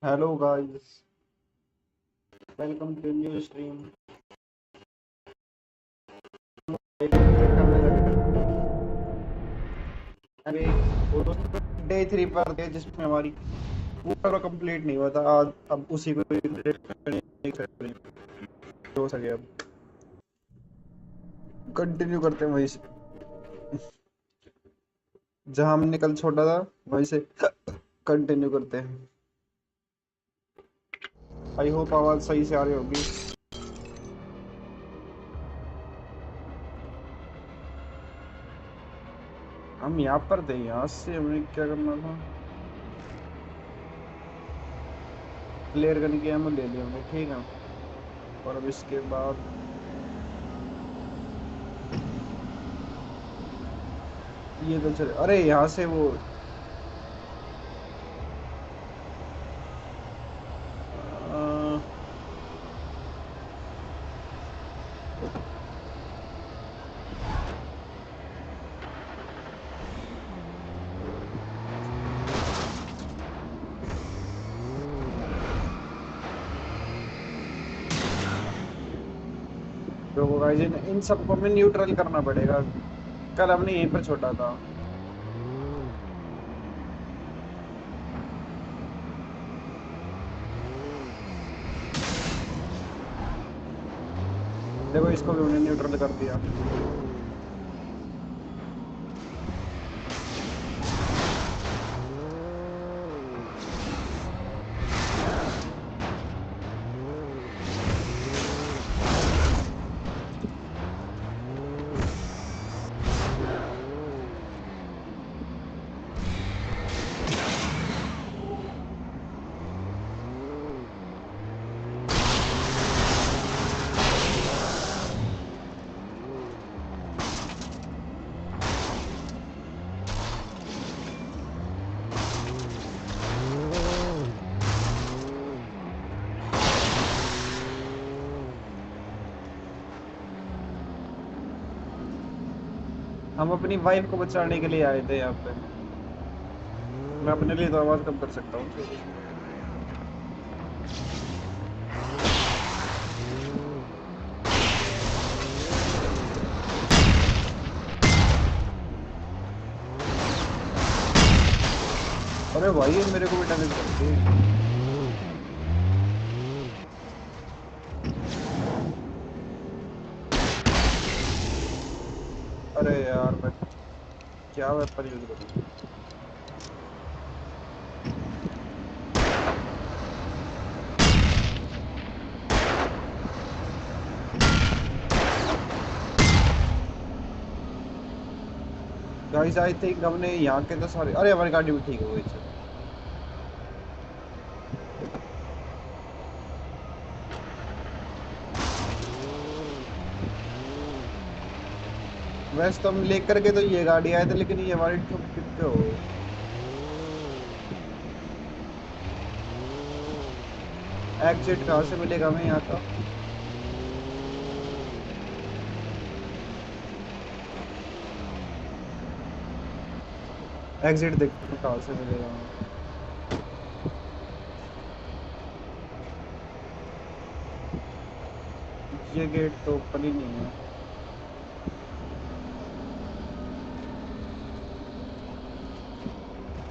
Hello guys, welcome to new stream. Complete करने लगे। अरे वो तो डे 3 पर थे जिसमें हमारी पूरा कंप्लीट नहीं हुआ था। आज अब उसी को नहीं कर रहे हो सके। अब कंटिन्यू करते हैं वहीं से जहां हमने कल छोड़ा था, वहीं से कंटिन्यू करते हैं। आई होप आवाज सही से आ रही होगी। हम यहाँ पर थे, यहाँ से हमें क्या करना था? क्लियर करने की एमो ले लिया हमने, ठीक है। और अब इसके बाद ये तो चले। अरे यहाँ से वो अ, देखो गाइस, इन सबको हमें न्यूट्रल करना पड़ेगा। कल हमने यहीं पर छोड़ा था। देखो इसको भी हमने न्यूट्रल कर दिया। हम अपनी वाइफ को बचाने के लिए आए थे यहाँ पे। मैं अपने लिए तो आवाज कम कर सकता हूँ। अरे भाई ये मेरे को भी डैमेज करती है। अरे यार मैं क्या वेपन यूज करूँ? गाइस आई थिंक हमने यहाँ के तो सारे। अरे हमारी गाड़ी भी ठीक हो गई। चलो वैसे तो हम लेकर के तो ये गाड़ी आए थे, लेकिन ये हमारी ठुक ठुक के हो गई। एग्जिट कहाँ से मिलेगा हमें यहाँ का? एग्जिट देखो कहाँ से मिलेगा हमें। ये गेट तो ओपन ही नहीं है।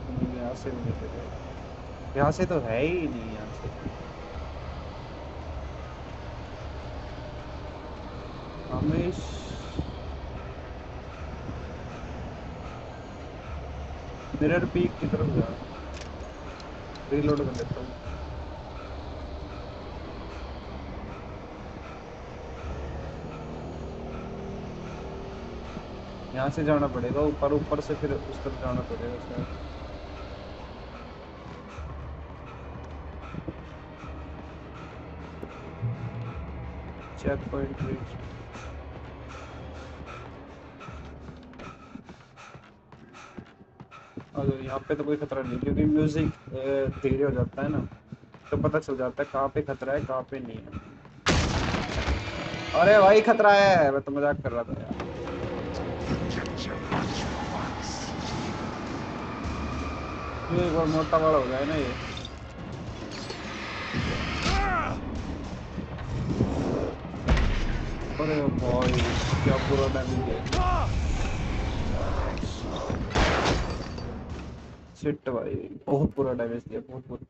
नहीं, यहाँ से नहीं मिलेगा। यहाँ से तो है ही नहीं, यहाँ से। हमें मिरर पीक की तरफ जा। रीलोड कर लेता हूँ। यहाँ से जाना पड़ेगा ऊपर, ऊपर से फिर उस तरफ जाना पड़ेगा शायद। Checkpoint reach. और यहाँ पे तो कोई खतरा नहीं, क्योंकि म्यूजिक धीरे हो जाता है ना, तो पता चल जाता है कहाँ पे खतरा है कहाँ पे नहीं है। अरे भाई खतरा है, मैं तो मजाक कर रहा था यार। ये एक बार मोटा वाला हो जाए ना ये। अरे भाई क्या बुरा डैमेज दिया। शिट भाई बहुत बुरा डैमेज दिया, बहुत बुरा।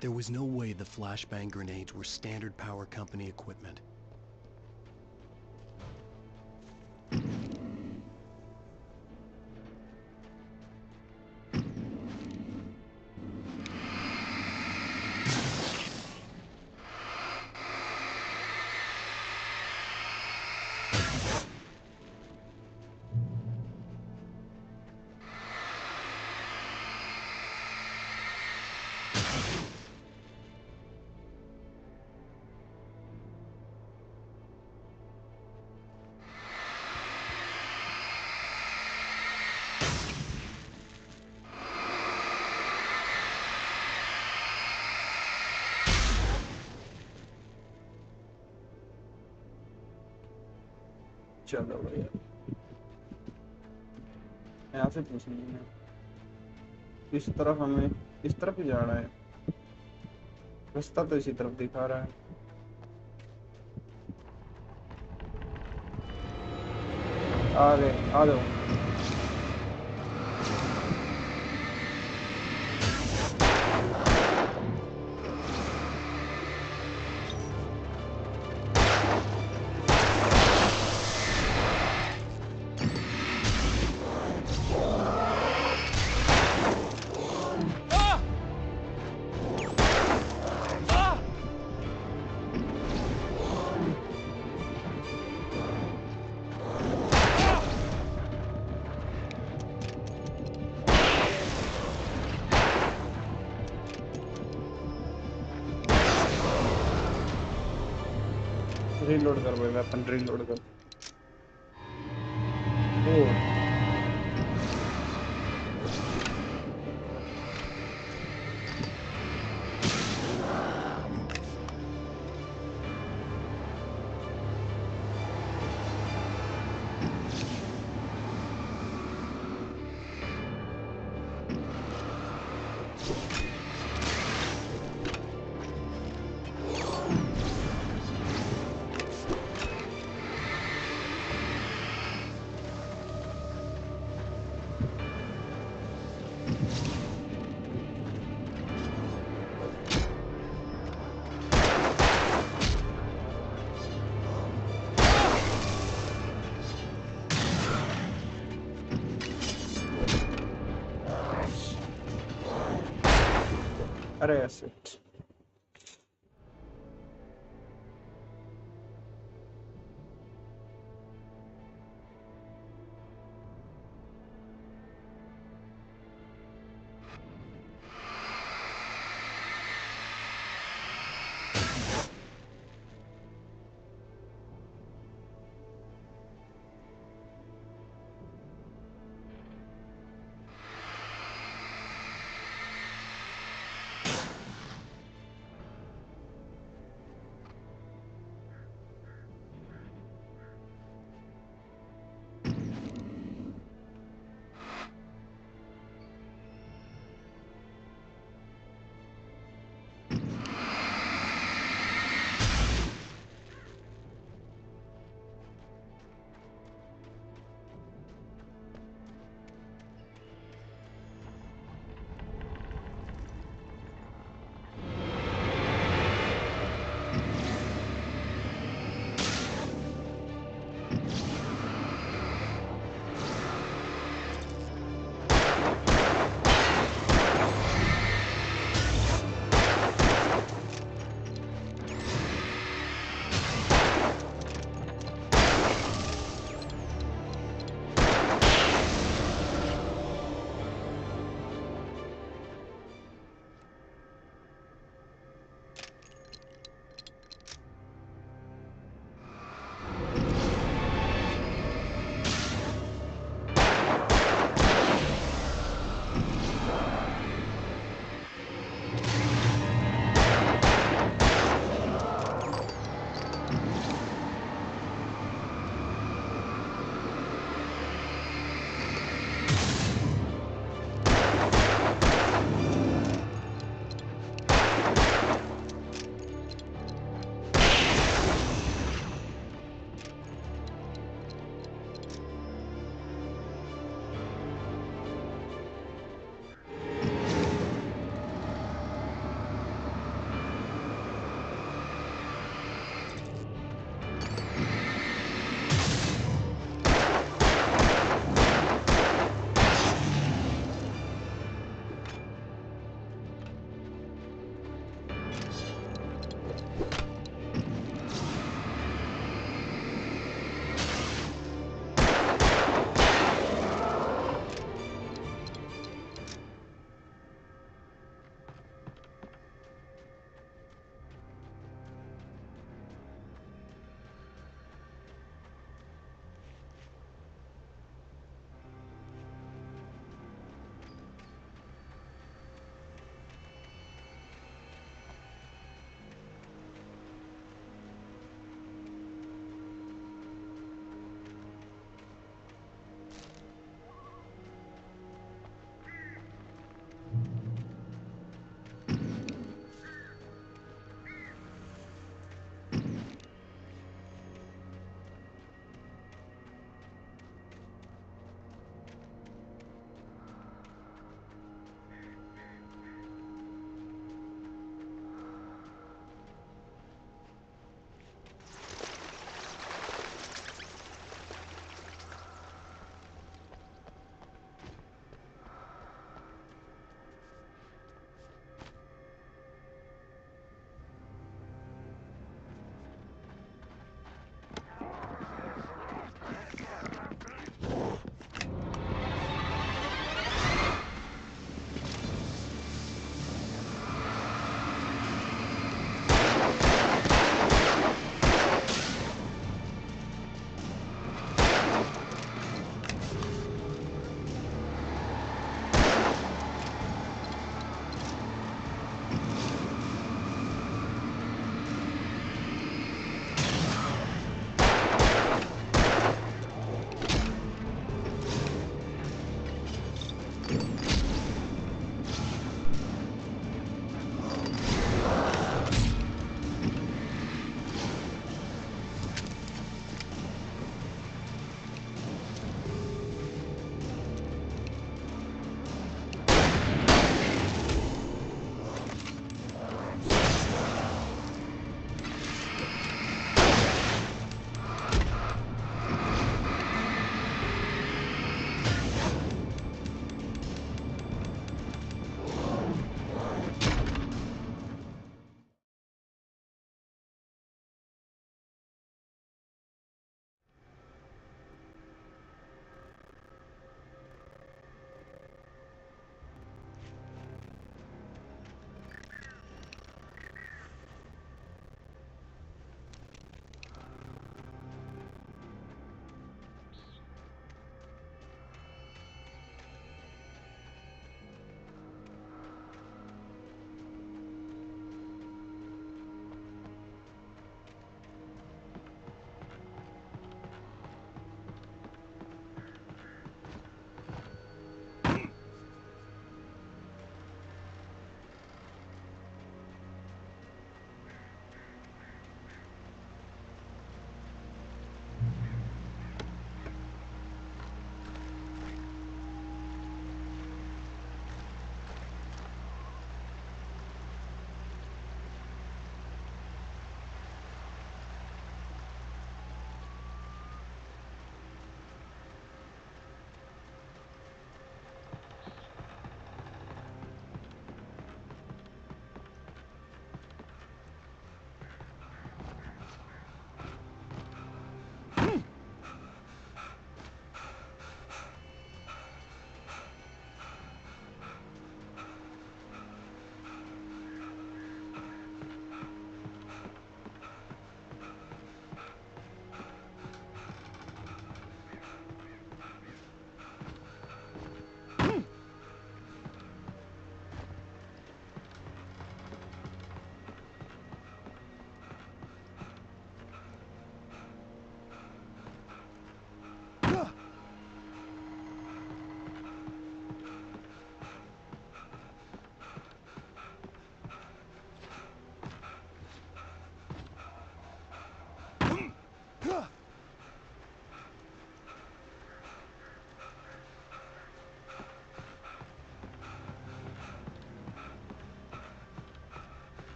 There was no way the flashbang grenades were standard power company equipment. चलो भैया, यहाँ से पूछेंगे इस तरफ, हमें इस तरफ ही जाना है। रास्ता तो इसी तरफ दिखा रहा है। आ गए, आ जाओ। रीलोड कर भाई, वेपन रीलोड कर। ओ अरे ऐसे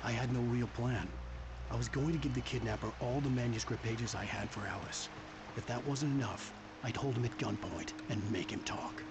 I had no real plan. I was going to give the kidnapper all the manuscript pages I had for Alice. If that wasn't enough, I'd hold him at gunpoint and make him talk.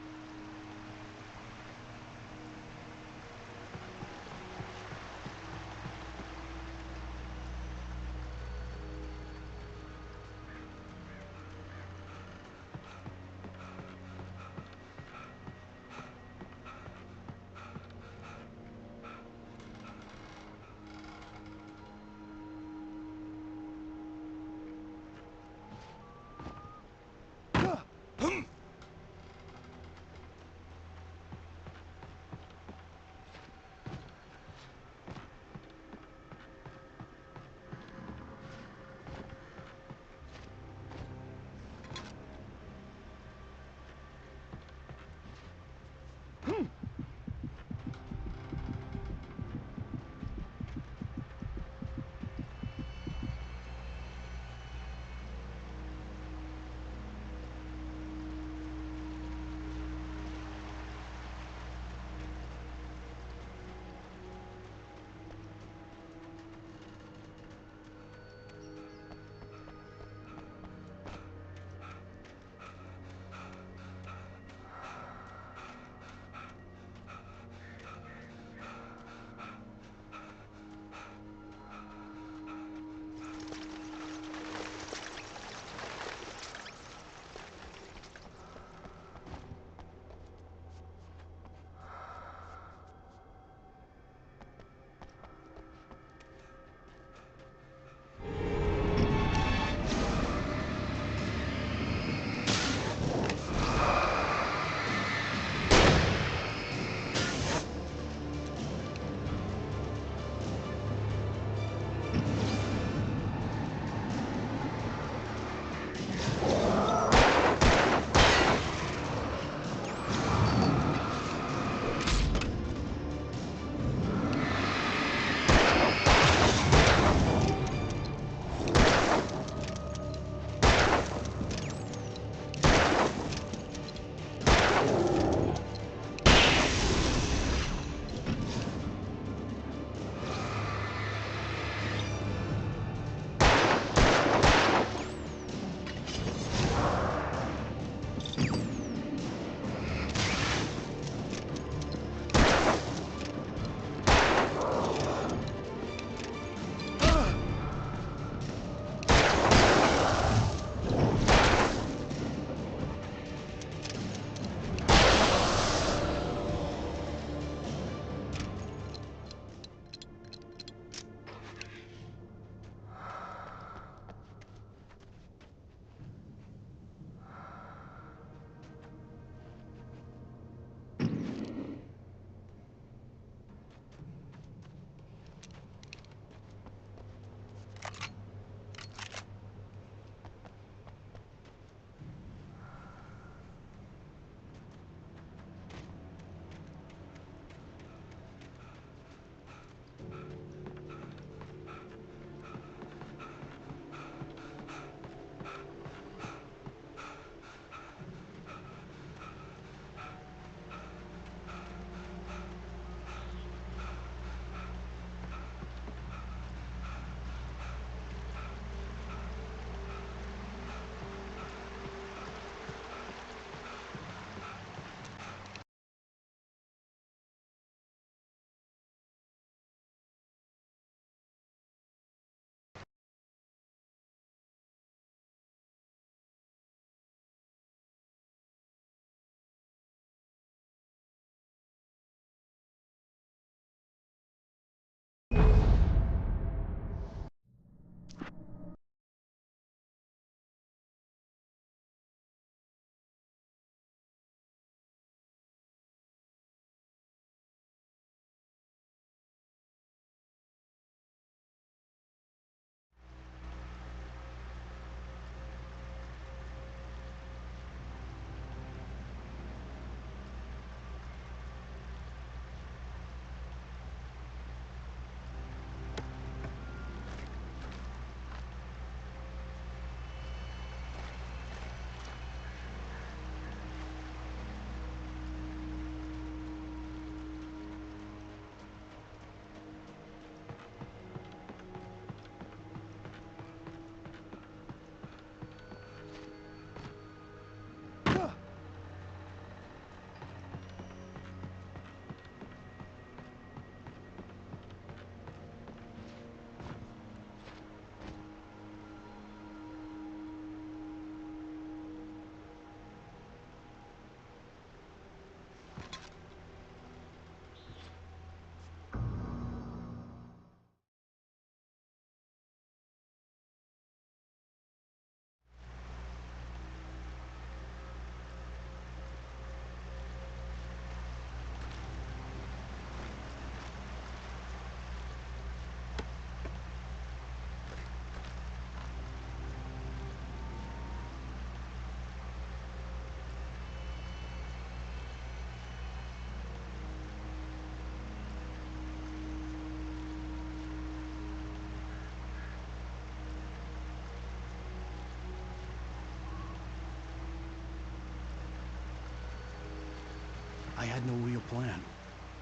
had no real plan.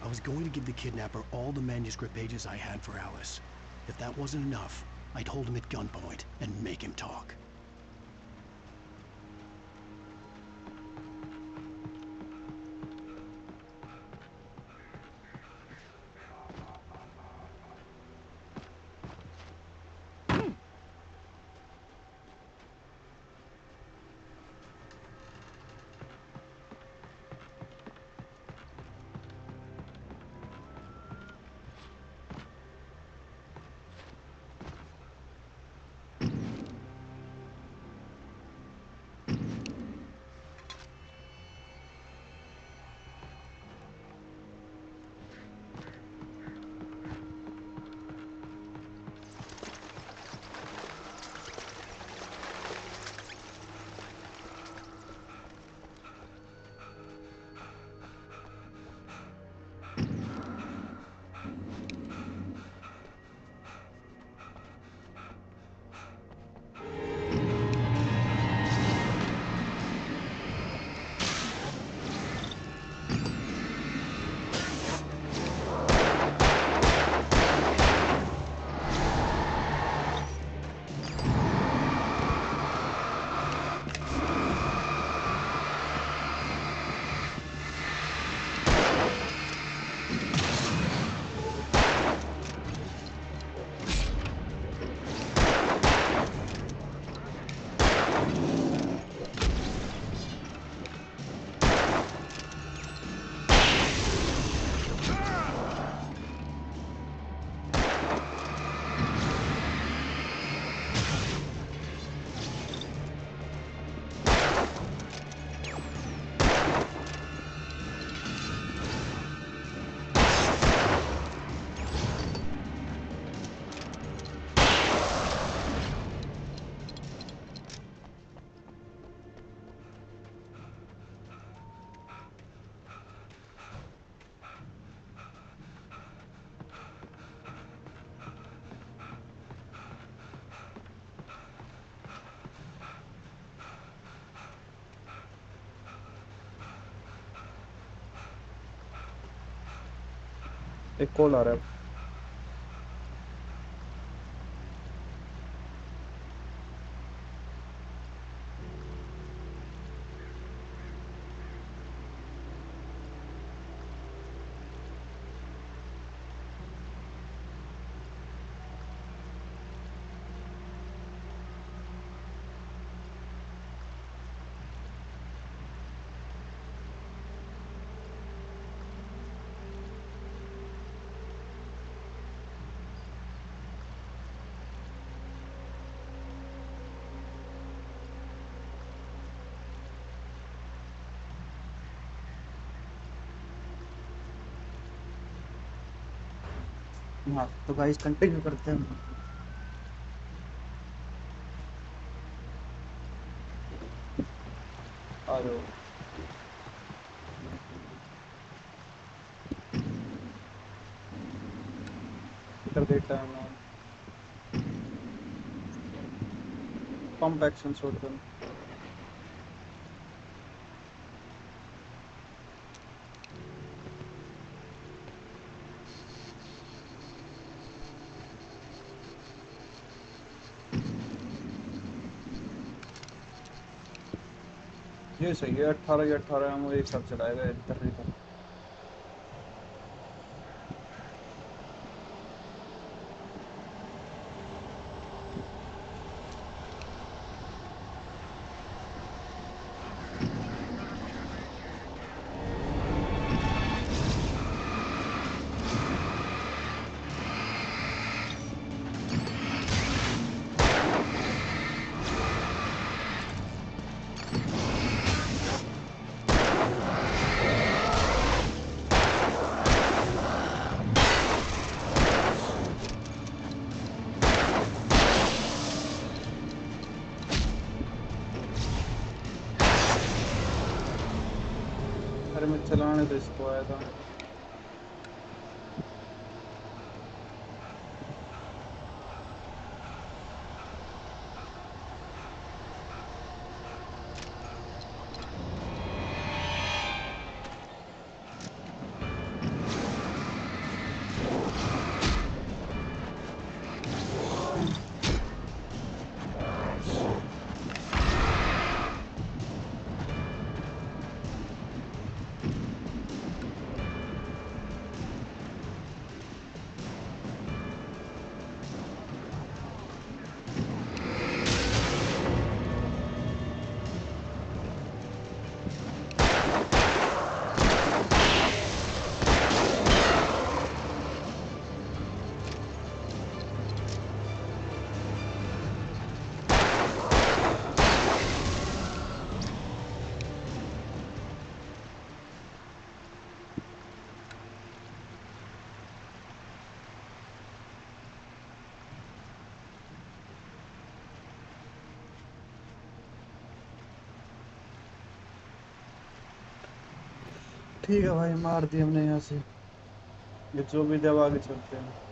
I was going to give the kidnapper all the manuscript pages I had for Alice. If that wasn't enough, I'd hold him at gunpoint and make him talk. एक call आ रहा है। हाँ तो guys continue करते हैं। आ जाओ। कर देता है मैं पंप एक्शन शॉटगन। ये सही है, 18 या 18 हम एक साथ चलाएगा तकरीबन। अरे मैं चलाने तो इसको आया था। ठीक है भाई, मार दी हमने यहाँ से। ये जो भी दबा आगे चलते हैं।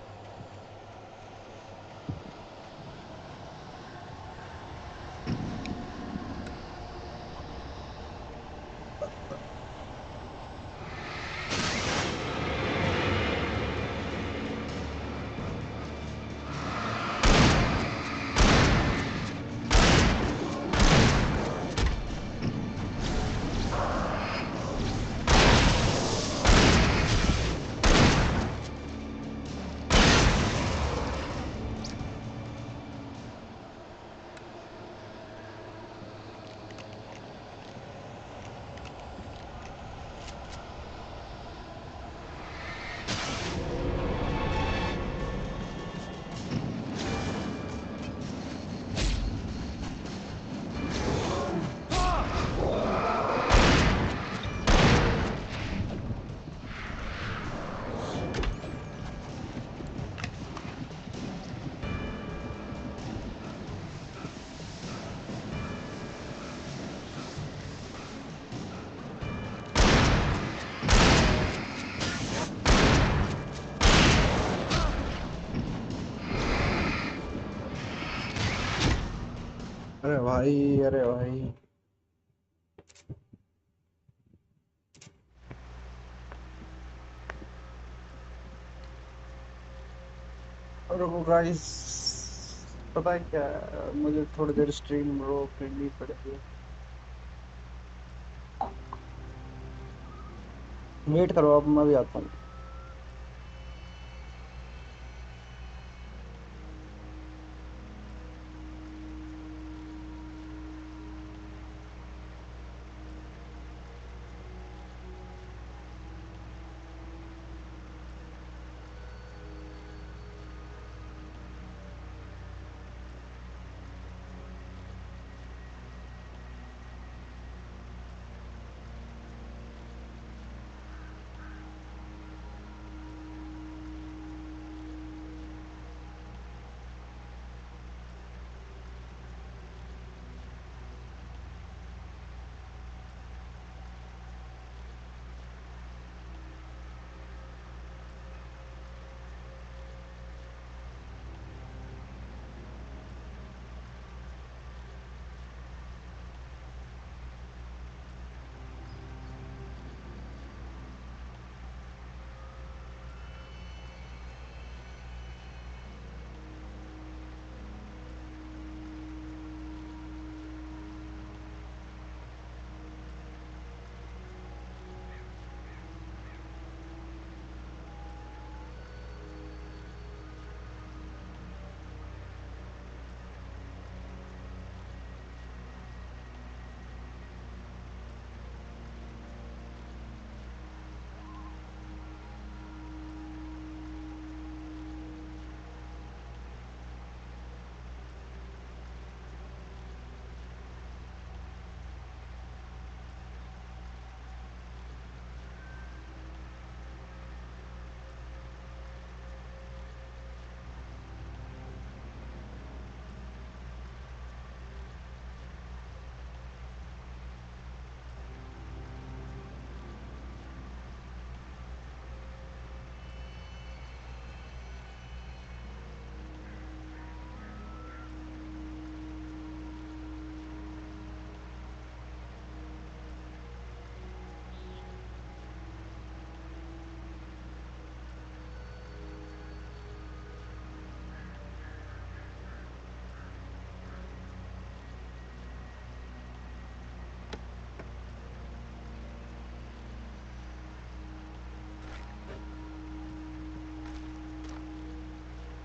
अरे भाई, अरे भाई। रुको गाइस, पता है क्या, मुझे थोड़ी देर स्ट्रीम रोक लेनी पड़ेगी। वेट करो, अब मैं भी आता हूँ।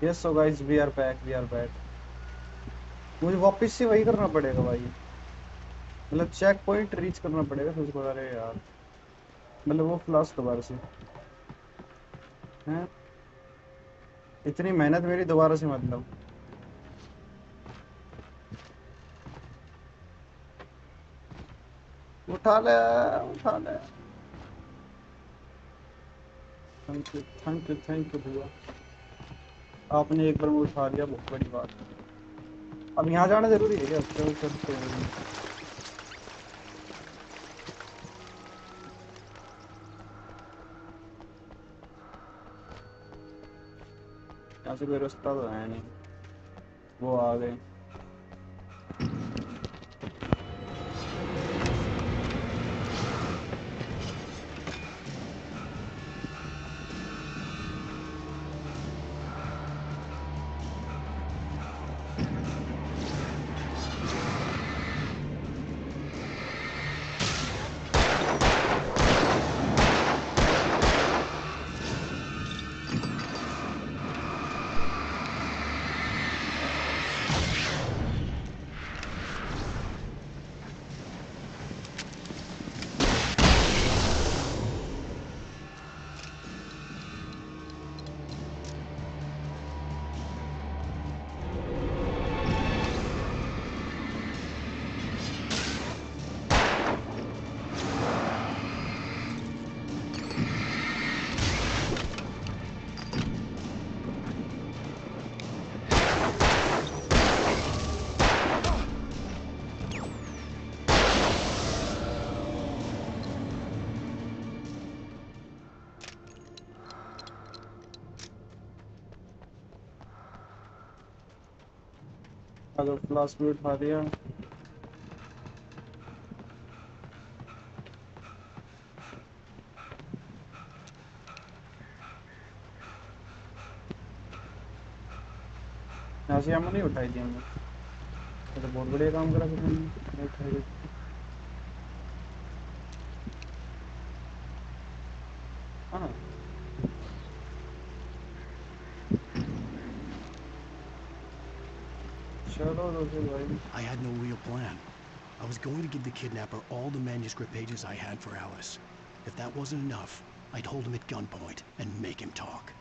Yes so guys, we are back, we are back. मुझे वापस से वही करना पड़ेगा भाई। मतलब चेक पॉइंट रीच करना पड़ेगा फिर उसको। अरे यार, मतलब वो फ्लास्क दोबारा से हैं। इतनी मेहनत मेरी दोबारा से, मतलब। उठा ले, उठा ले। Thank you, thank you, thank you भैया। आपने एक बार में उठा लिया, बहुत बड़ी बात है। अब यहाँ जाना जरूरी है क्या? चलो चलते हैं। यहाँ से कोई रास्ता तो है नहीं। वो आ गए। अगर फ्लास्क भी उठा दिया। यहाँ से हमने नहीं उठाई थी हमने। ये तो बहुत बढ़िया काम करा फिर हमने नहीं उठाई थी। हाँ चलो तो फिर भाई। I had no real plan. I was going to give the kidnapper all the manuscript pages I had for Alice. If that wasn't enough, I'd hold him at gunpoint and make him talk.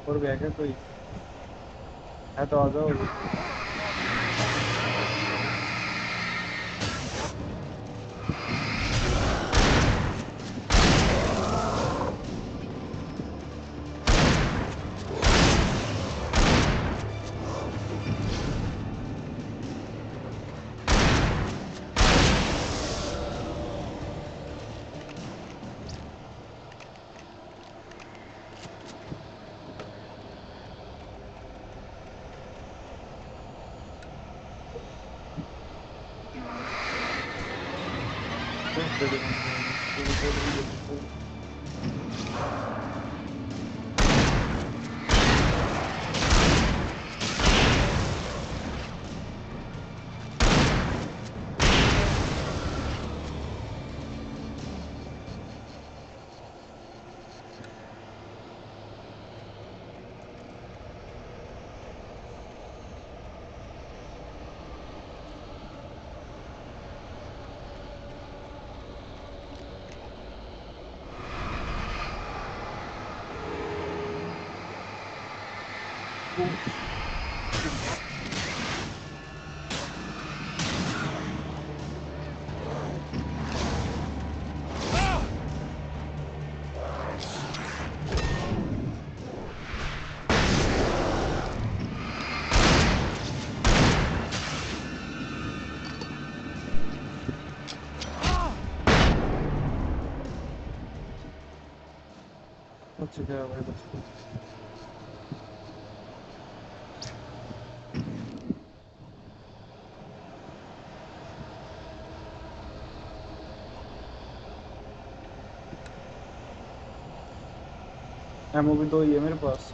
और भी है क्या कोई? है तो आ जाओ। बच गया भाई, बच गया। एमओ भी 2 ही है मेरे पास।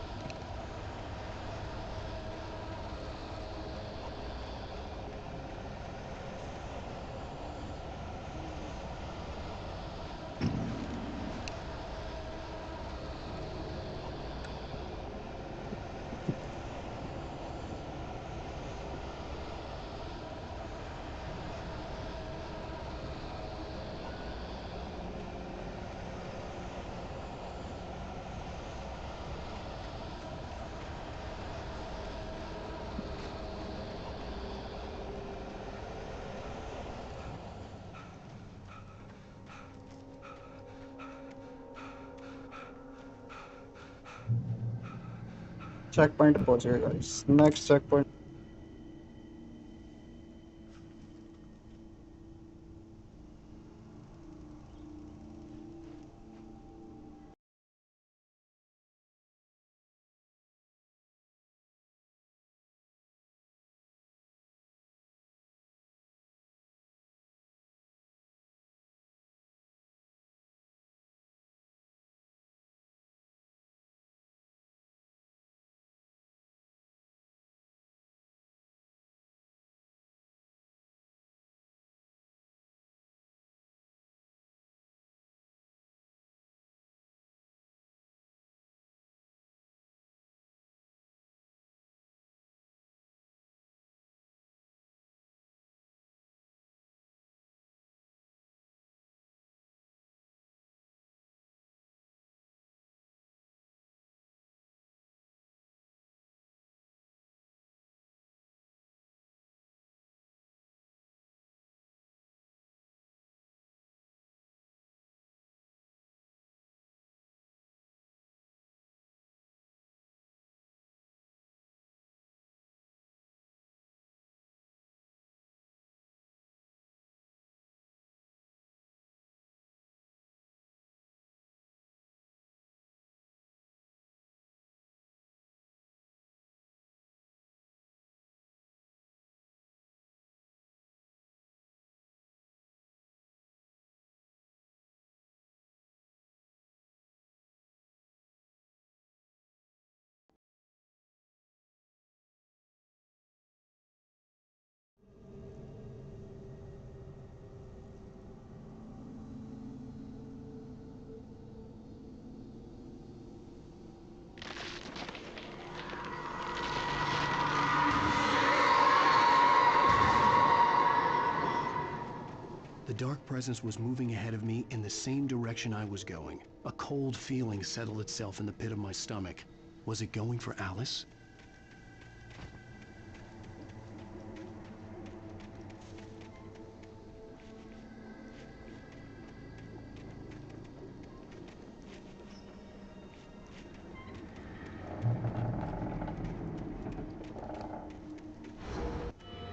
चेक पॉइंट पहुंच गए guys, next checkpoint. The dark presence was moving ahead of me in the same direction I was going. A cold feeling settled itself in the pit of my stomach. Was it going for Alice?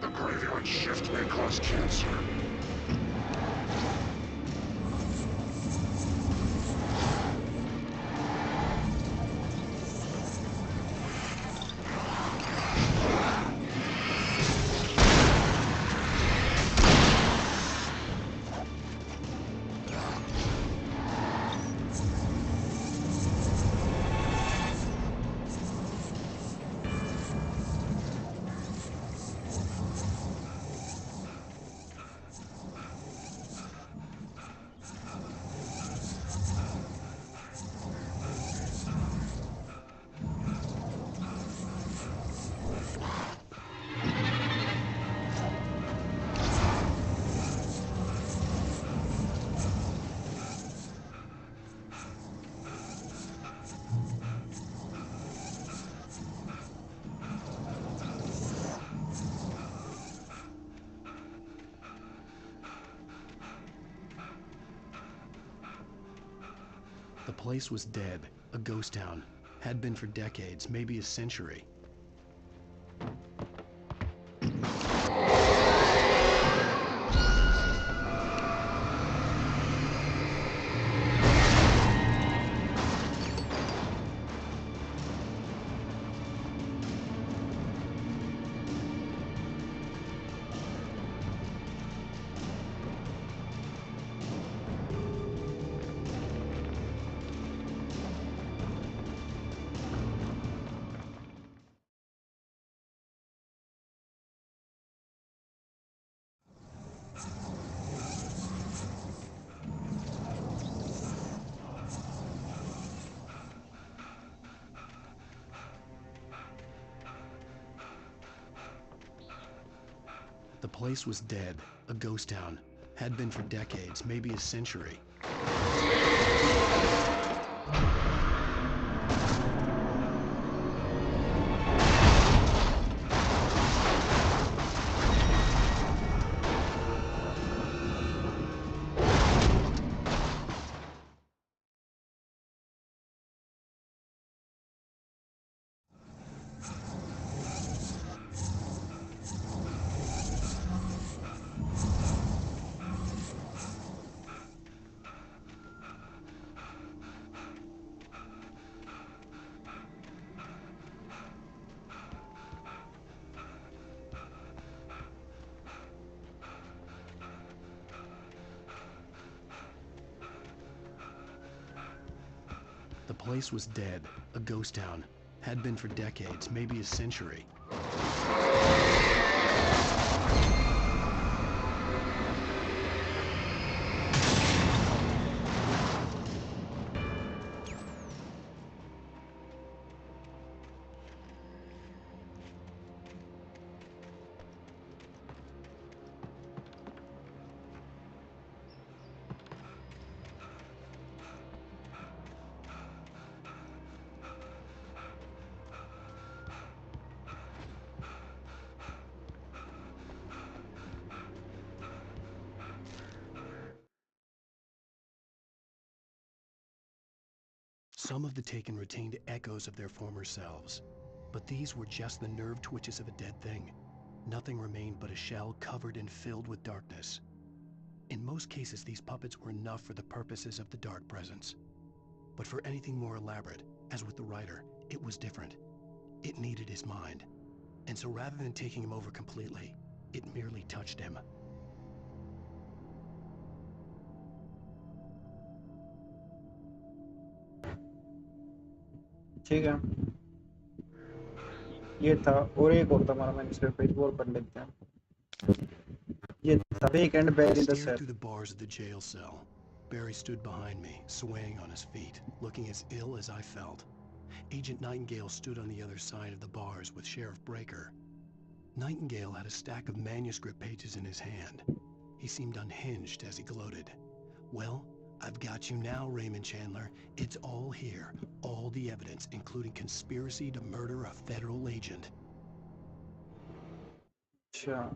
The graveyard shift may cause cancer. The place was dead, a ghost town. Had been for decades, maybe a century. The place was dead, a ghost town. Had been for decades, maybe a century. The place was dead, a ghost town. Had been for decades, maybe a century. Some of the Taken retained echoes of their former selves, but these were just the nerve twitches of a dead thing. Nothing remained but a shell covered and filled with darkness. In most cases, these puppets were enough for the purposes of the Dark Presence. But for anything more elaborate, as with the writer, it was different. It needed his mind. And so rather than taking him over completely, it merely touched him. ठीक है, ये था। और एक और था हमारा manuscript page, वो और पढ़ लेते हैं। ये था Vacant I Bed in the stared Cell. through the bars of the jail cell. Barry stood behind me, swaying on his feet, looking as ill as I felt. Agent Nightingale stood on the other side of the bars with Sheriff Breaker. Nightingale had a stack of manuscript pages in his hand. He seemed unhinged as he gloated. Well, I've got you now, Raymond Chandler. It's all here. All the evidence, including conspiracy to murder a federal agent. अच्छा,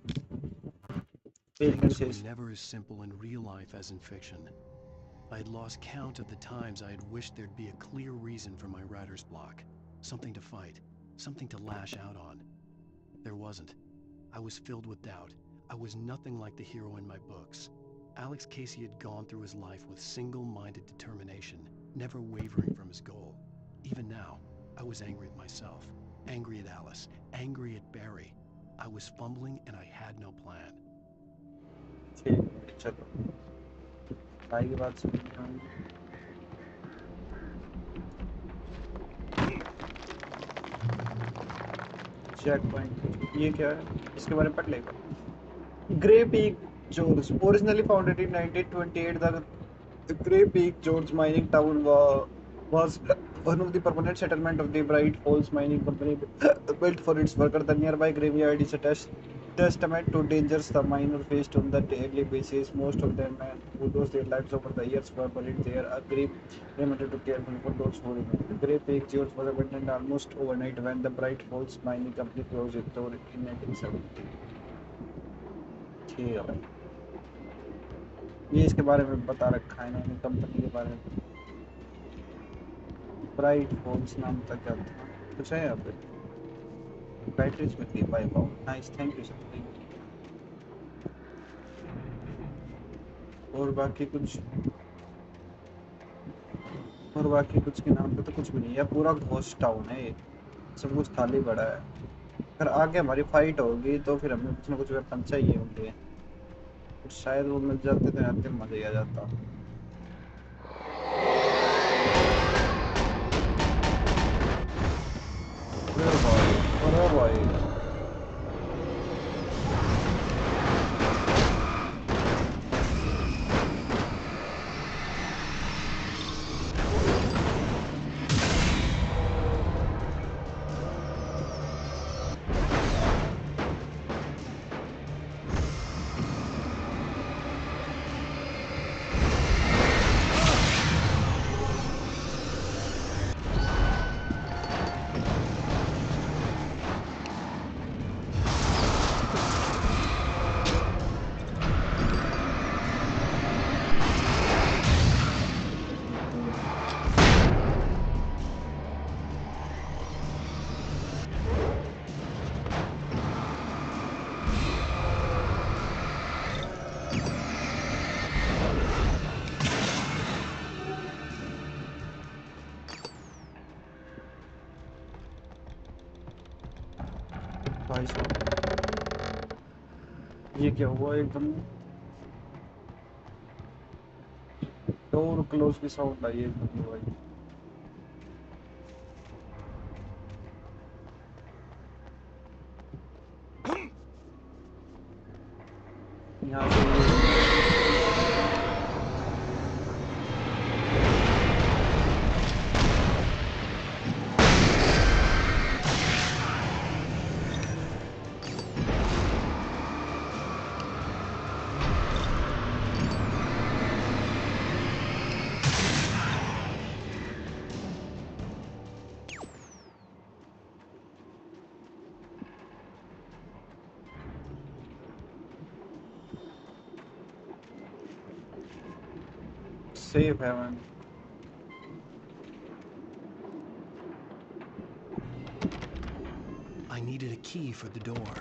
Things were never as simple in real life as in fiction. I had lost count of the times I had wished there'd be a clear reason for my writer's block. Something to fight. Something to lash out on. There wasn't. I was filled with doubt. I was nothing like the hero in my books. Alex Casey had gone through his life with single-minded determination, never wavering from his goal. Even now, I was angry at myself, angry at Alice, angry at Barry. I was fumbling and I had no plan. ठीक है, चलो भाई की बात सुनते हैं। Check point, ये क्या है, इसके बारे में पढ़ लेगा। Grey peak George, originally founded in 1928, the Grey Peak George mining town was one of the permanent settlement of the Bright Falls Mining Company, built for its workers. The nearby graveyard is a testament to dangers the miners faced on the daily basis. Most of them who lost their lives over the years were buried there. A grave remained to care for those who remained. Grey Peak George was abandoned almost overnight when the Bright Falls Mining Company closed its door in 1970. ठीक है भाई, ये इसके बारे में बता रखा है इन्होंने, कंपनी के बारे में। ब्राइट फोन्स नाम का क्या था, कुछ है यहाँ पे। बैटरीज मिल गई, bye bye, nice, thank you sir, thank you. और बाकी कुछ के नाम पे तो कुछ भी नहीं है, पूरा घोस्ट टाउन है ये, सब कुछ खाली पड़ा है। अगर आगे हमारी फाइट होगी तो फिर हमें कुछ ना कुछ वेपन चाहिए होंगे, तो शायद वो मिल जाते तो यहाँ पे मजा ही आ जाता। अरे भाई, अरे भाई, भाई साहब ये क्या हुआ एकदम, डोर क्लोज की साउंड आई एकदम भाई। यहाँ से सेफ है ma'am. I needed a key for the door.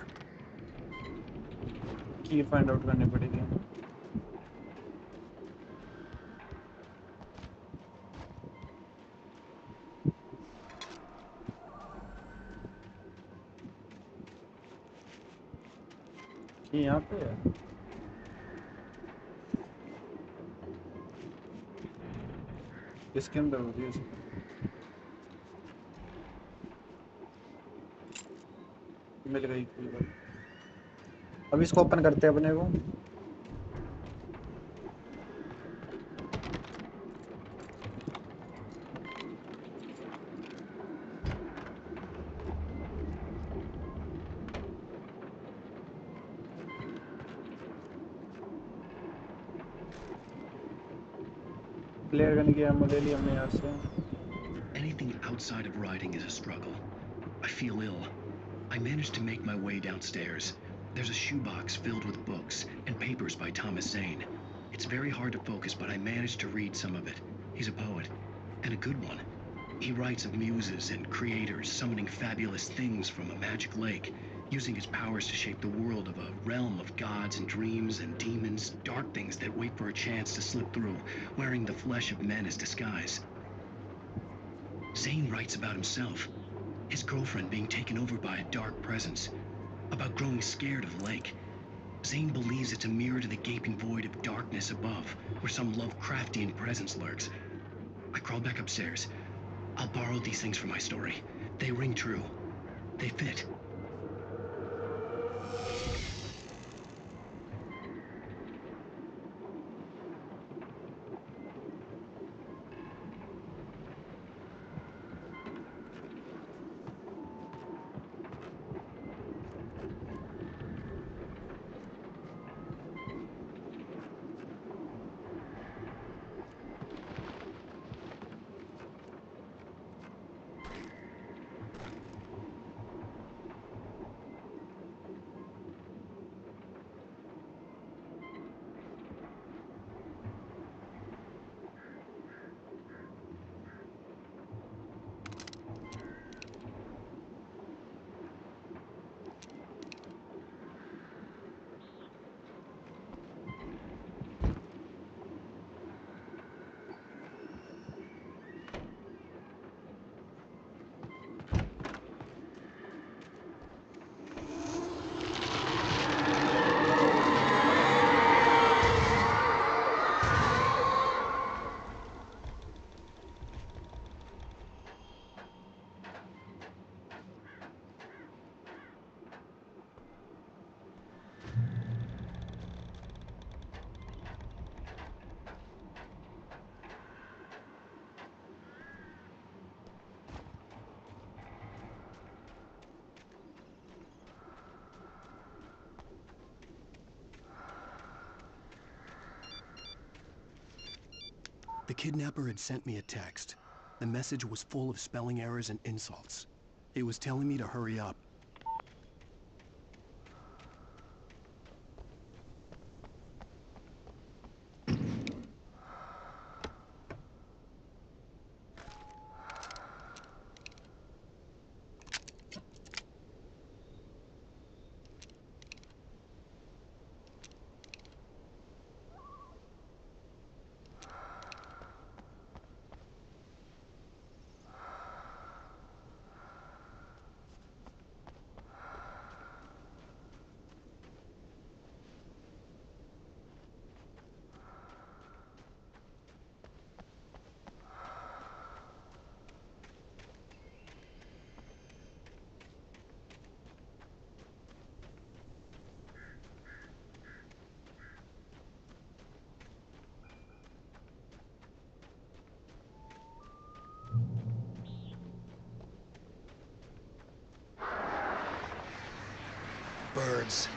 की फाइंड आउट करनी पड़ेगी। की यहाँ पे है, इसके अंदर होगी मिल गई कोई बात। अब इसको ओपन करते हैं अपने को। प्लेयर गन की एमो ले ली हमने यहाँ से। Anything outside of writing is a struggle. I feel ill. I managed to make my way downstairs. There's a shoebox filled with books and papers by Thomas Zane. It's very hard to focus, but I managed to read some of it. He's a poet, and a good one. He writes of muses and creators summoning fabulous things from a magic lake, using his powers to shape the world of a realm of gods and dreams and demons, dark things that wait for a chance to slip through, wearing the flesh of men as disguise. Zane writes about himself, his girlfriend being taken over by a dark presence, about growing scared of the lake. Zane believes it's a mirror to the gaping void of darkness above, where some Lovecraftian presence lurks. I crawled back upstairs. I'll borrow these things for my story. They ring true. They fit. The kidnapper had sent me a text. The message was full of spelling errors and insults. It was telling me to hurry up. Birds.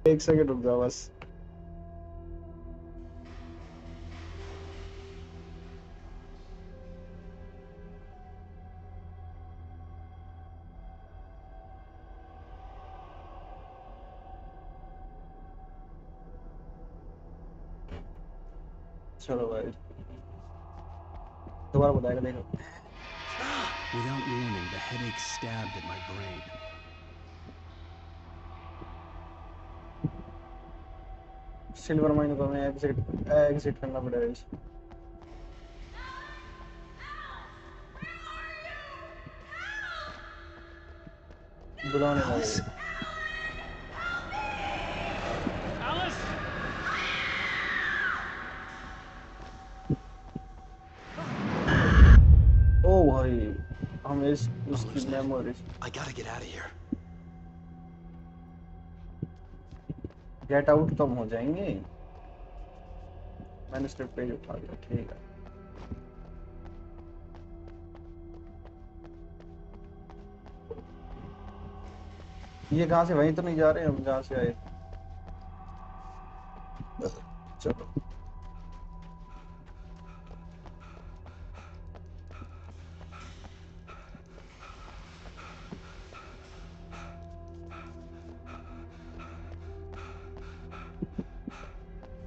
एक second रुक जाओ बस। चलो भाई दोबारा बताएगा देखो। Without warning, the headache stabbed at my brain. Silver mine को हमें एग्जिट करना पड़ेगा इस बुलाने Alice? लगे। Alice? ओ भाई हम इस उसकी memory I gotta get out of here. Get out कम हो जाएंगे। मैंने स्क्रिप्ट पेज उठा लिया ठीक है। ये कहाँ से वहीं तो नहीं जा रहे हम जहाँ से आए। चलो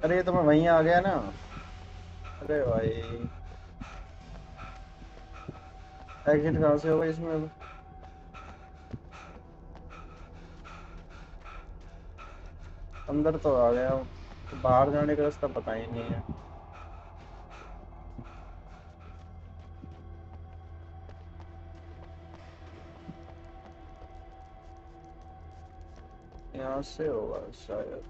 अरे ये तो मैं वहीं आ गया ना। अरे भाई एग्जिट कहाँ से होगा इसमें अब? अंदर तो आ गया हूँ, बाहर जाने का रास्ता पता ही नहीं है। यहाँ से होगा शायद।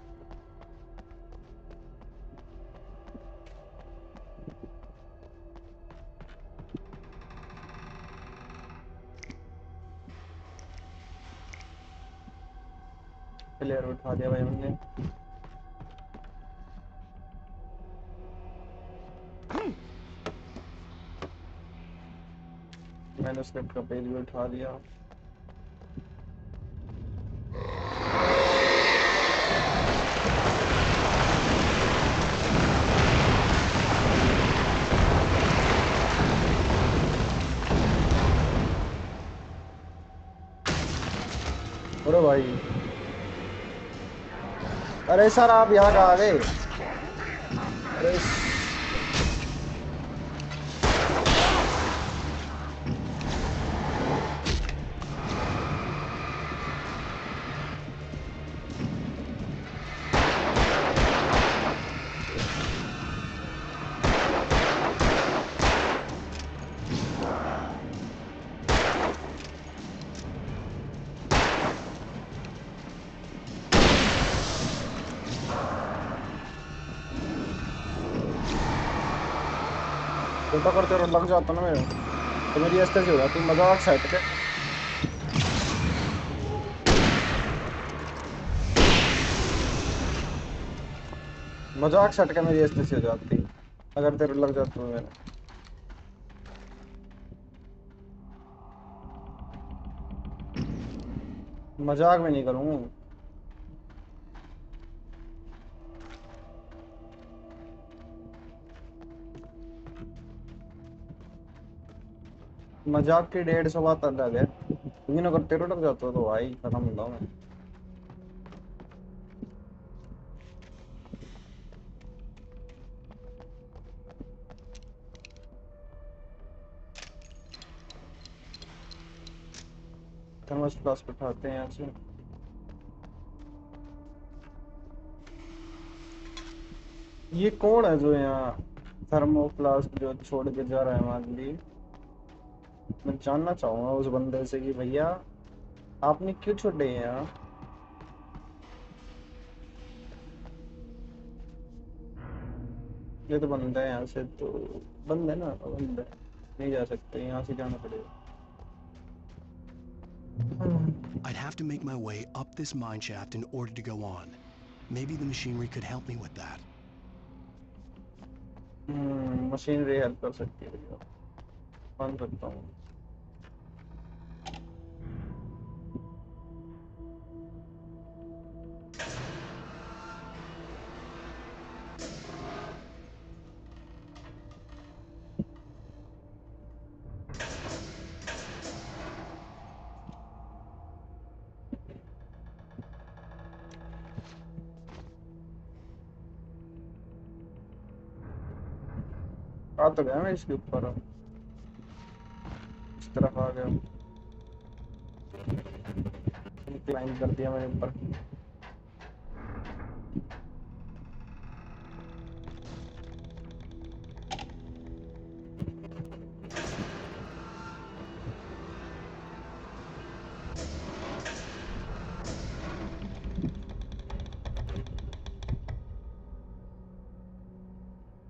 प्लेयर उठा दिया भाई हमने। मैंने स्क्रिप्ट का पेज भी उठा दिया। अरे भाई, अरे सर आप यहाँ कहाँ आ गए? अरे उल्टा करते रहो, लग जाता ना मेरे, तो मेरी अस्तर से हो जाती मजाक साइड के। मजाक सट के मेरी अस्तर से हो जाती अगर तेरे लग जाता तो मेरे। मजाक में नहीं करूँ। मजाक की 150 बात अलग है, लेकिन अगर तेरे लग जाता तो भाई खत्म होता मैं। थर्मस फ्लास्क उठाते हैं यहाँ से। ये कौन है जो यहाँ थर्मो फ्लास्क जो छोड़ के जा रहा है हमारे लिए? मैं जानना चाहूंगा उस बंदे से कि भैया आपने क्यों छोड़े हैं यहाँ? ये तो बंदा है यहाँ से तो, बंद है ना, बंद है, नहीं जा सकते, यहाँ से जाना पड़ेगा। I'd have to make my way up this mine shaft in order to go on. Maybe the machinery could help me with that. Machinery help कर सकती है भैया, मान सकता हूँ। आ तो गया मैं इसके ऊपर, इस तरफ आ गया, क्लाइंब कर दिया मैंने ऊपर।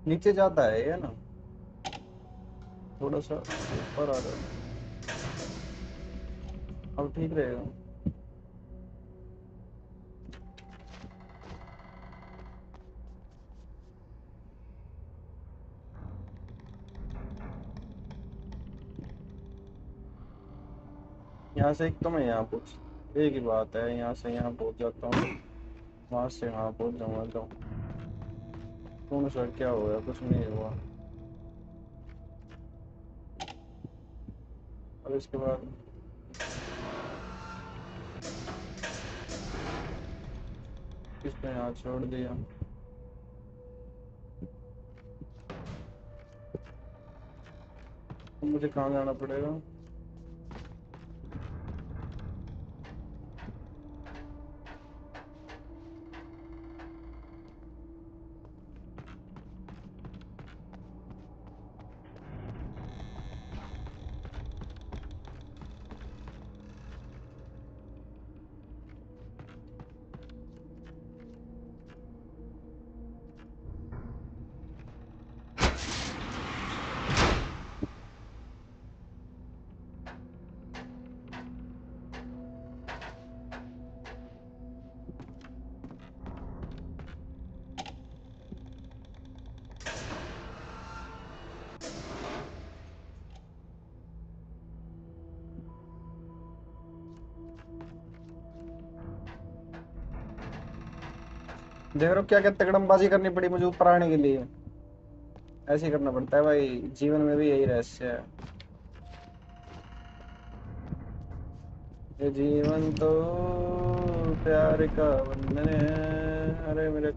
नीचे जाता है ये ना, थोड़ा सा ऊपर आ रहा है, अब ठीक रहेगा। यहाँ से एक तो मैं यहाँ पहुँच, एक ही बात है, यहाँ से यहाँ पहुँच जाता हूँ, वहाँ से यहाँ पहुँच जाऊँगा तो कौन सा क्या हो गया? कुछ नहीं हुआ। और इसके बाद इसने यहाँ छोड़ दिया। मुझे कहाँ जाना पड़ेगा? देख रहे हो क्या क्या तगड़मबाजी करनी पड़ी मुझे ऊपर आने के लिए। ऐसे ही करना पड़ता है भाई, जीवन में भी यही रहस्य है। ये जीवन तो प्यार का बंधन है। अरे मेरे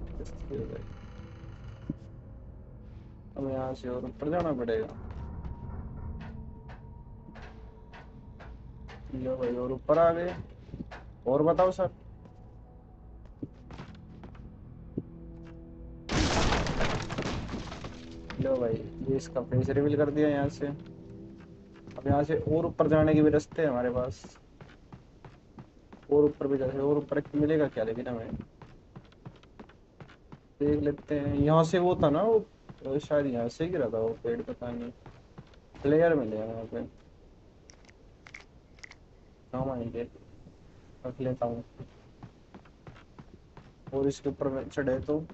हमें यहाँ से और ऊपर जाना पड़ेगा। लो भाई और ऊपर आ गए। और बताओ सर। लो भाई ये इसका फेस रिवील कर दिया यहाँ से। अब यहाँ से और ऊपर जाने के भी रास्ते हैं हमारे पास। और ऊपर भी जैसे और ऊपर मिलेगा क्या लेकिन हमें देख लेते हैं। यहाँ से वो था ना वो शायद यहाँ से गिरा था वो पेड़, पता नहीं। प्लेयर मिले हैं वहाँ पे, काम आएंगे। रख लेता हूँ। और इसके ऊपर में चढ़े तो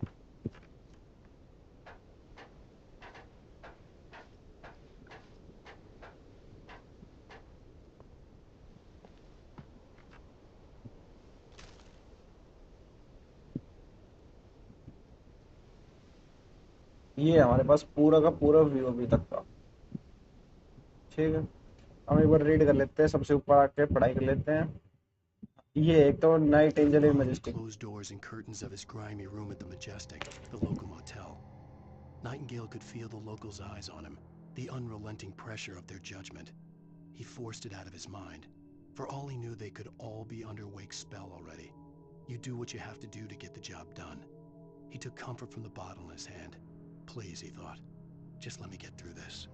ये हमारे पास पूरा का पूरा व्यू अभी तक का। ठीक है, हम एक बार रीड कर लेते हैं, सबसे ऊपर आके पढ़ाई कर लेते हैं। ये एक तो night angel in Behind the majestic. closed doors and curtains of his grimy room at the Majestic, the local motel, Nightingale could feel the locals' eyes on him, the unrelenting pressure of their judgment. He forced it out of his mind. For all he knew, they could all be under Wake's spell already. You do what you have to do to get the job done. He took comfort from the bottle in his hand. Please, he thought, just let me get through this.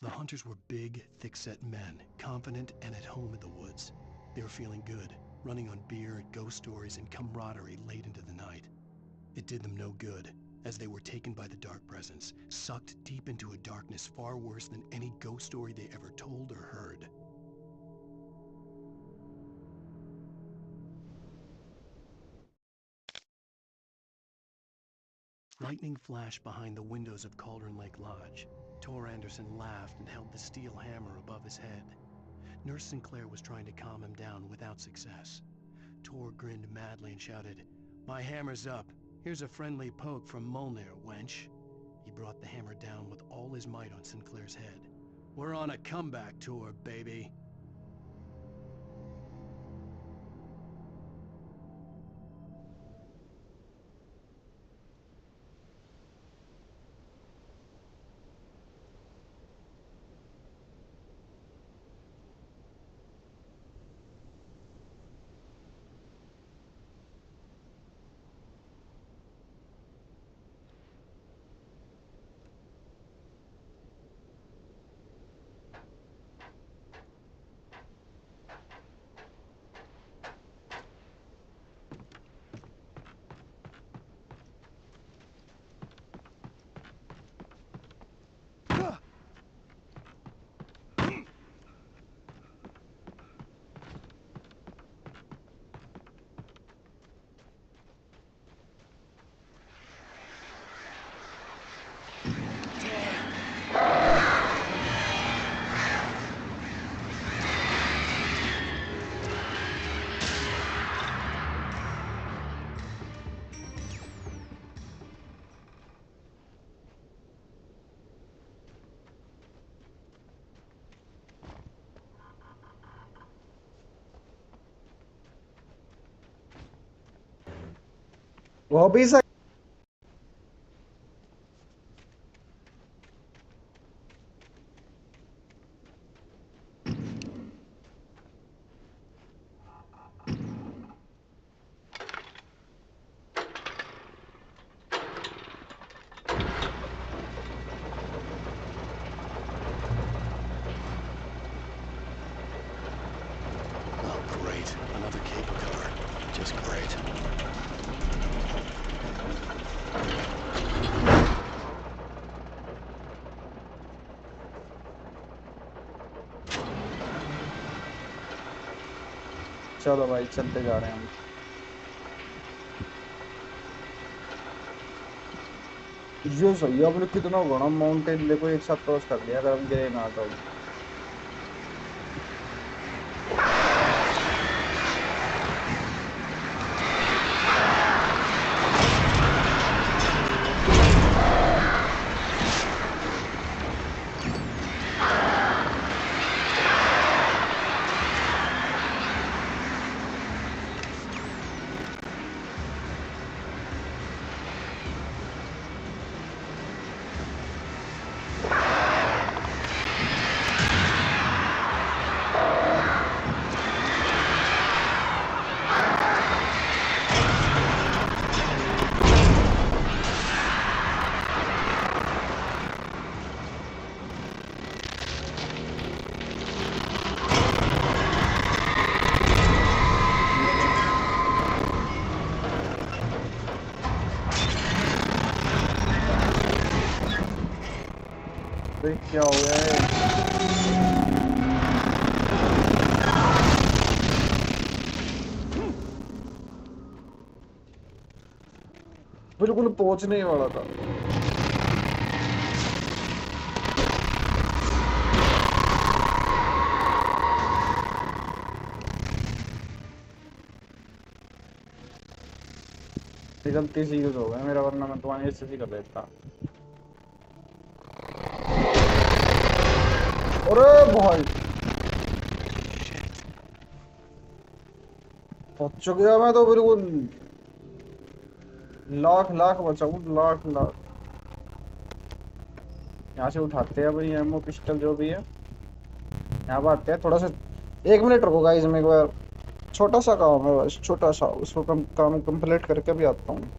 The hunters were big, thick-set men, confident and at home in the woods. They were feeling good, running on beer, ghost stories, and camaraderie late into the night. It did them no good, as they were taken by the dark presence, sucked deep into a darkness far worse than any ghost story they ever told or heard. Lightning flashed behind the windows of Cauldron Lake Lodge. Tor Anderson laughed and held the steel hammer above his head. Nurse Sinclair was trying to calm him down without success. Tor grinned madly and shouted, "My hammer's up. Here's a friendly poke from Molnir, wench." He brought the hammer down with all his might on Sinclair's head. "We're on a comeback tour, baby." वो भी सही। Oh, great. Another cable car. Just great. चलो भाई चलते जा रहे हैं हम। ये सही है, आपने कितना बड़ा माउंटेन देखो एक साथ क्रॉस कर लिया, अगर हम गिरे ना तो। अरे क्या हो गया है? बिल्कुल पहुंचने ही वाला था। ये गलती से यूज हो गया मेरा, वरना मैं तुम्हारी स्थिति कर लेता। अरे भाई पहुंच गया मैं तो बिल्कुल। लाख लाख बचाऊं, लाख लाख। यहाँ से उठाते हैं भाई एमओ पिस्टल जो भी है। यहाँ पर आते हैं थोड़ा सा। 1 मिनट रुको गाइस, मैं एक बार छोटा सा काम है बस, छोटा सा, उसको काम कंप्लीट करके भी आता हूँ।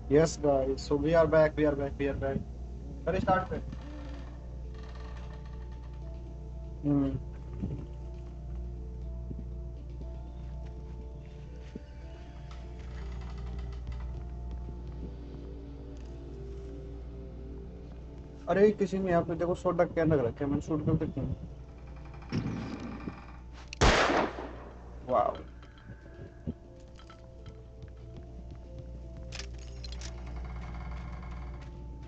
Yes guys, so we are back, we are back. Let's start पे। हम्म। अरे किसी ने यहाँ पे देखो सोडा कैन रख रखे हैं, मैंने शूट करके क्यों? वाह।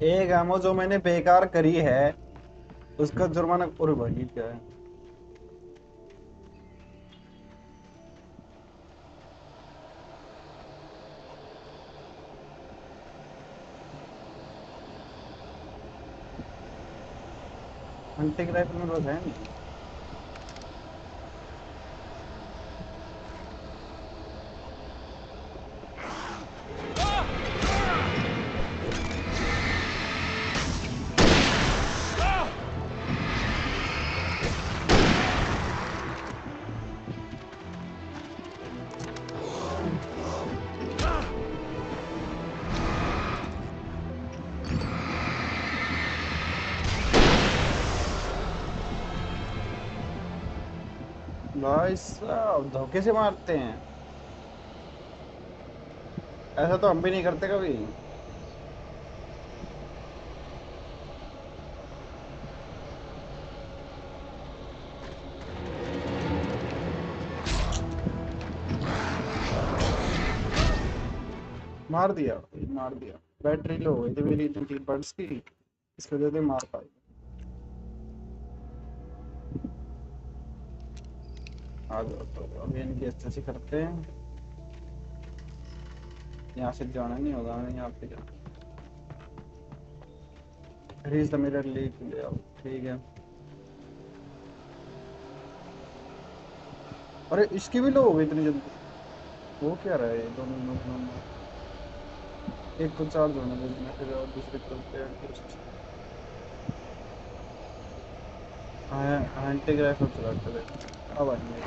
एक एमो जो मैंने बेकार करी है उसका जुर्माना। अरे भाई ये क्या है? हंटिंग राइफल में बस है नहीं। भाई साहब धोखे से मारते हैं। ऐसा तो हम भी नहीं करते कभी। मार दिया भाई, मार दिया। बैटरी लो हो गई थी मेरी 3 बर्ड्स की, इसकी वजह से मार पाई। आ जाओ तो अभी इनकी अच्छे से करते हैं। यहाँ से जाना नहीं होगा हमें, यहाँ पे जाना। रीज द मिरर लीक ले आओ। ठीक है। अरे इसकी भी लो हो गई इतनी जल्दी। वो क्या रहा है ये दोनों दोनों। एक को चार्ज होने देना फिर और दूसरे को टेस्ट। हाँ एंटी राइफल चला कर अब आएंगे।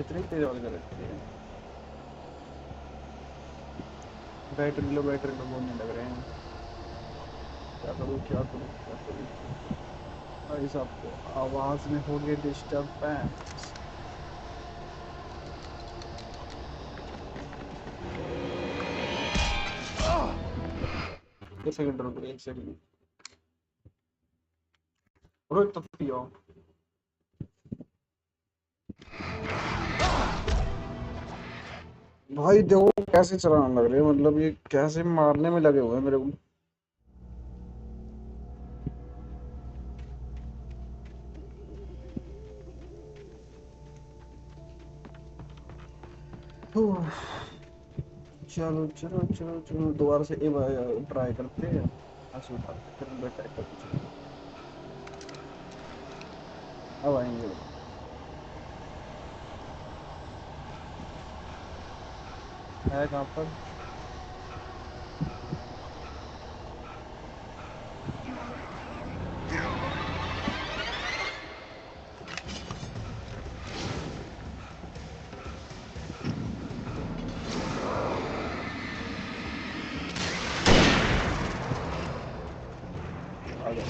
इतनी तेज आवाज कर रखी है। बैटरी लो बोलने लग रहे हैं। क्या करूँ क्या करूँ क्या करूँ? भाई साहब को आवाज में हो गई डिस्टर्बेंस। एक सेकंड रुको, एक सेकंड। रुक तो पियो। भाई देखो कैसे चलाने लग रहे हैं, मतलब ये कैसे मारने में लगे हुए हैं मेरे को। उफ, चलो चलो चलो चलो दोबारा से एक बार ट्राई करते हैं। ऐसे उठाते फिर हम ट्राई करते हैं। अब आएंगे। है कहाँ पर? आ जाओ।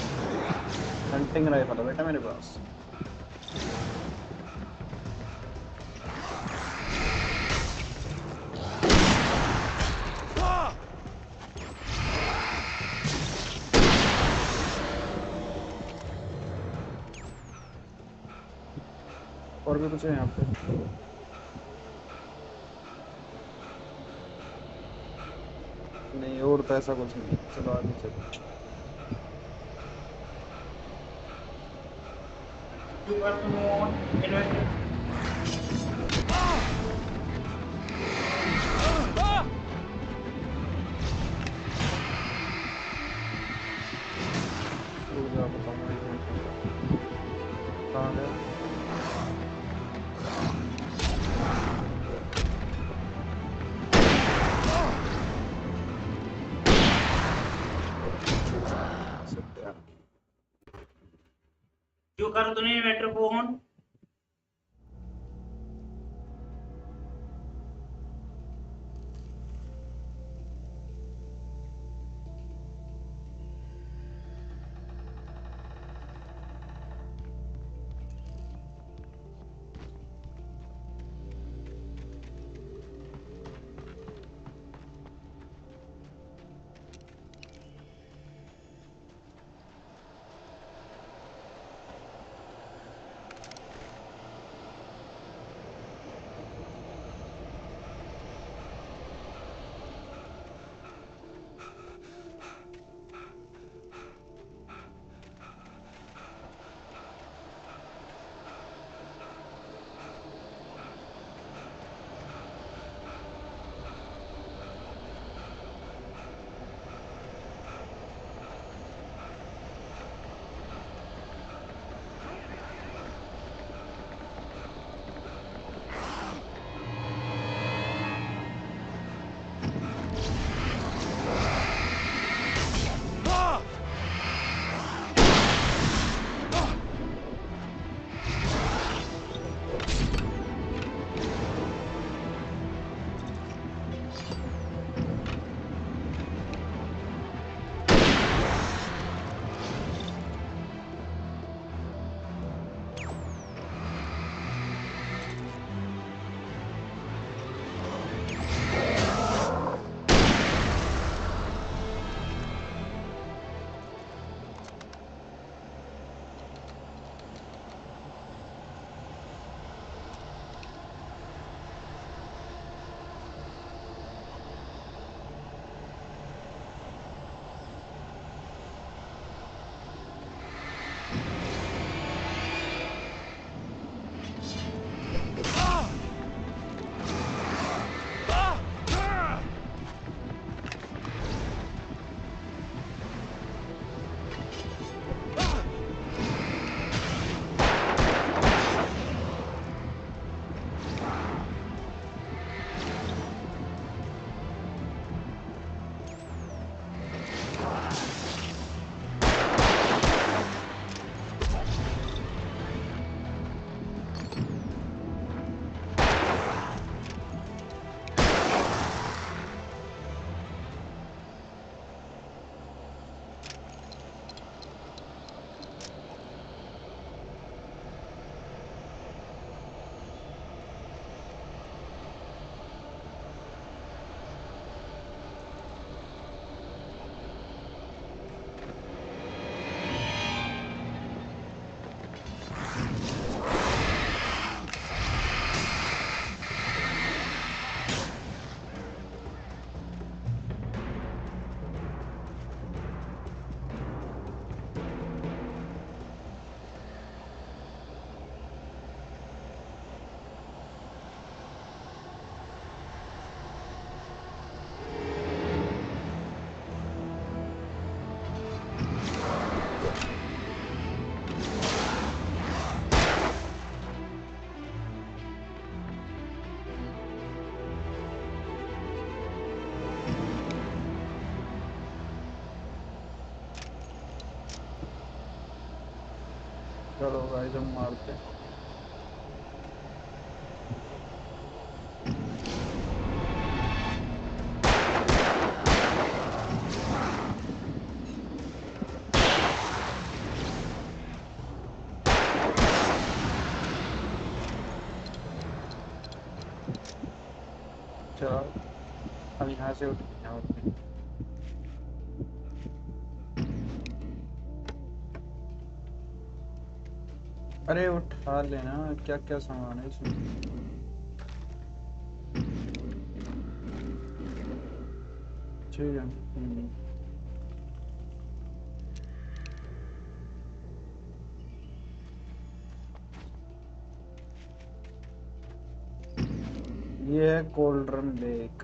हंटिंग राइफल है बेटा मेरे पास। और भी कुछ है यहाँ पे? नहीं और तो ऐसा कुछ नहीं। चलो आगे चलो। कर तूने इन्वर्टर को ऑन। चलो गाइस हम मारते हैं। चलो अब यहाँ से उठ। अरे उठा लेना, क्या क्या सामान है इसमें। ठीक है। ये है कोल्ड्रन लेक।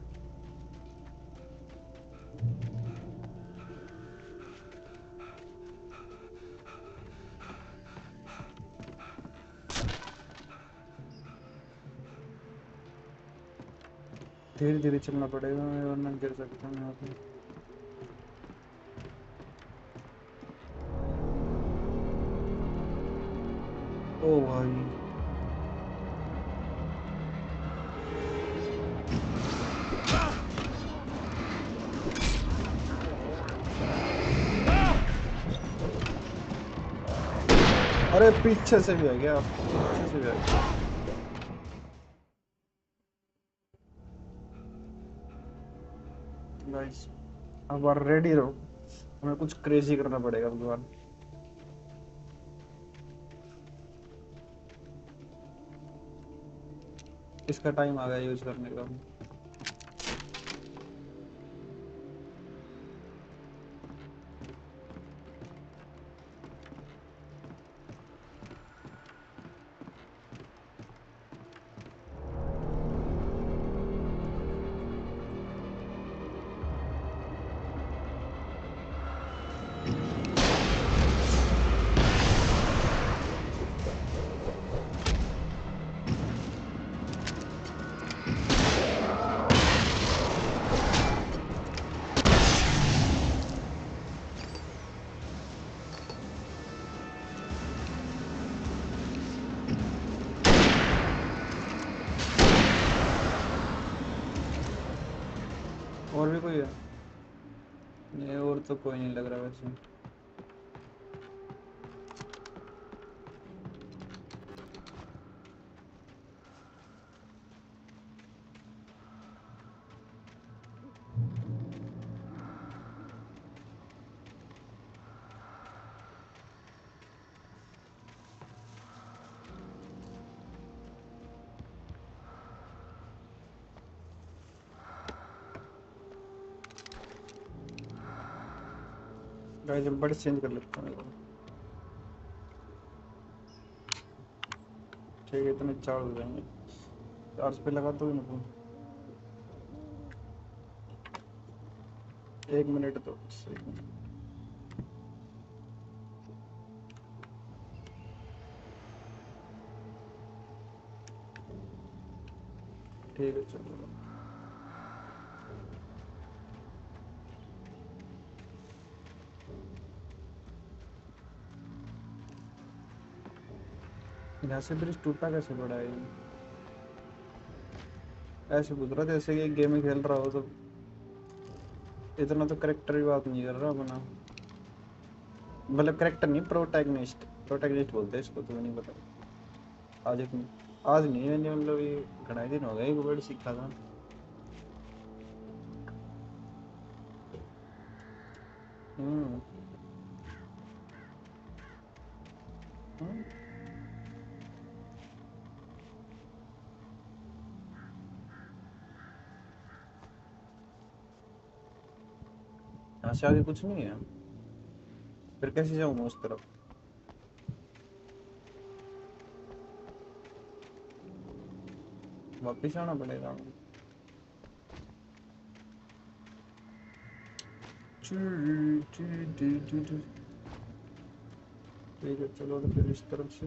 धीरे धीरे चलना पड़ेगा वरना गिर सकता हूँ यहाँ पे। ओ भाई अरे पीछे से भी आ गया, पीछे से भी आ गया। गाइस अब रेडी रहो, हमें कुछ क्रेजी करना पड़ेगा भगवान। इसका टाइम आ गया यूज करने का। और भी कोई है? नहीं और तो कोई नहीं लग रहा वैसे। गाइस बड़े चेंज कर लेता हूँ मेरे को। ठीक है इतने चार्ज हो जाएंगे। चार्ज पे लगा तो ना फोन। 1 मिनट तो सही। ठीक है चलो। यहाँ से ब्रिज टूटा कैसे पड़ा है ये? ऐसे पूछ रहा था जैसे कि गेम खेल रहा हो तो। इतना तो करेक्टर की बात नहीं कर रहा अपना, मतलब करेक्टर नहीं, प्रोटैगनिस्ट। प्रोटैगनिस्ट बोलते हैं इसको, तुम्हें नहीं पता? आज एक आज नहीं मैंने मतलब ये घना दिन हो गए एक वर्ड सीखा था। हम्म हम्म। यहाँ से आगे कुछ नहीं है, फिर कैसे जाऊँ उस तरफ? वापिस आना पड़ेगा। ठीक है चलो तो फिर इस तरफ से।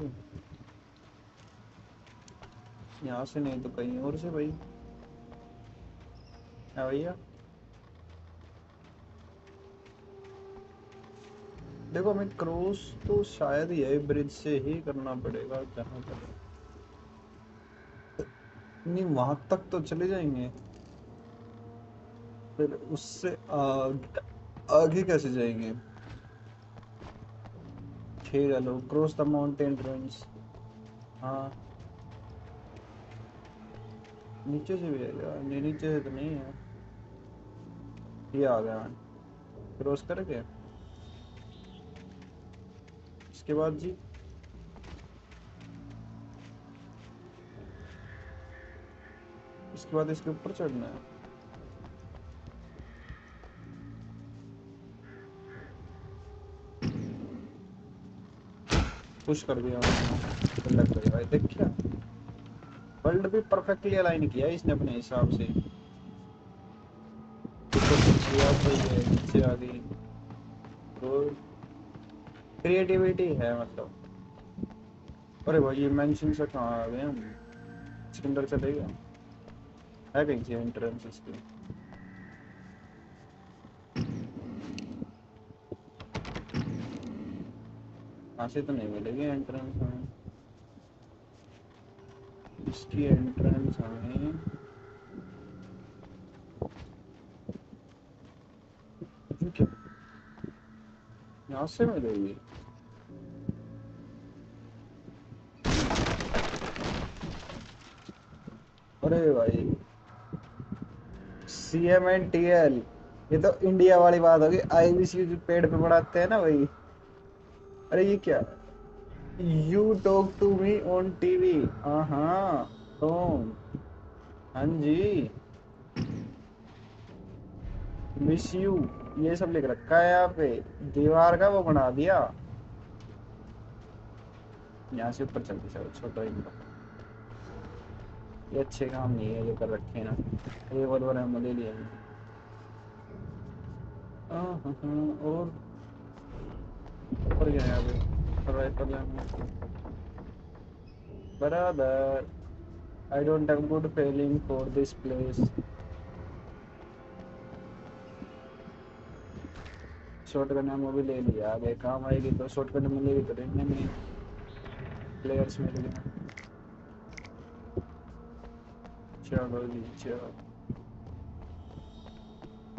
यहाँ से नहीं तो कहीं और से भाई। है भैया। देखो हमें क्रॉस तो शायद ये ब्रिज से ही करना पड़ेगा जहाँ तक। नहीं वहां तक तो चले जाएंगे, फिर उससे आगे कैसे जाएंगे? ठीक है लो, क्रॉस द माउंटेन रेंज। हाँ नीचे से भी है क्या? नहीं नीचे से तो नहीं है। ये आ गया मैं, क्रॉस करके इसके बाद जी। इसके बाद इसके ऊपर चढ़ना है। पुश कर दिया मैंने, लग गया भाई। देख क्या वर्ल्ड भी परफेक्टली अलाइन किया है इसने अपने हिसाब से। ऊपर नीचे आ गई है, नीचे आ गई। तो क्रिएटिविटी है मतलब। अरे भाई ये मेंशन से कहाँ आ गए हम? इसके अंदर चले गए? है कहीं से एंट्रेंस इसकी? यहाँ से तो नहीं मिलेगी एंट्रेंस हमें। इसकी एंट्रेंस हमें यहाँ से मिलेगी। अरे भाई CMNTL, ये तो इंडिया वाली बात होगी। IBC जो पेड़ पे पढ़ाते हैं ना भाई। अरे ये क्या, you talk to me on TV। हाँ तुम, हाँ जी, मिस यू, ये सब लिख रखा है यहाँ पे। दीवार का वो बना दिया। यहाँ से ऊपर चलते चलो, छोटा इनका ये अच्छे काम नहीं है जो कर रखे हैं ना। ये बराबर है, ले लिया। और ऊपर क्या है यहाँ पे, राइफल है। बराबर, I don't have good feeling for this place. Shotgun हम भी ले लिया, आगे काम आएगी तो शॉटगन मिलेगी तो रेंज में प्लेयर्स मिल गए। चलो जी चलो,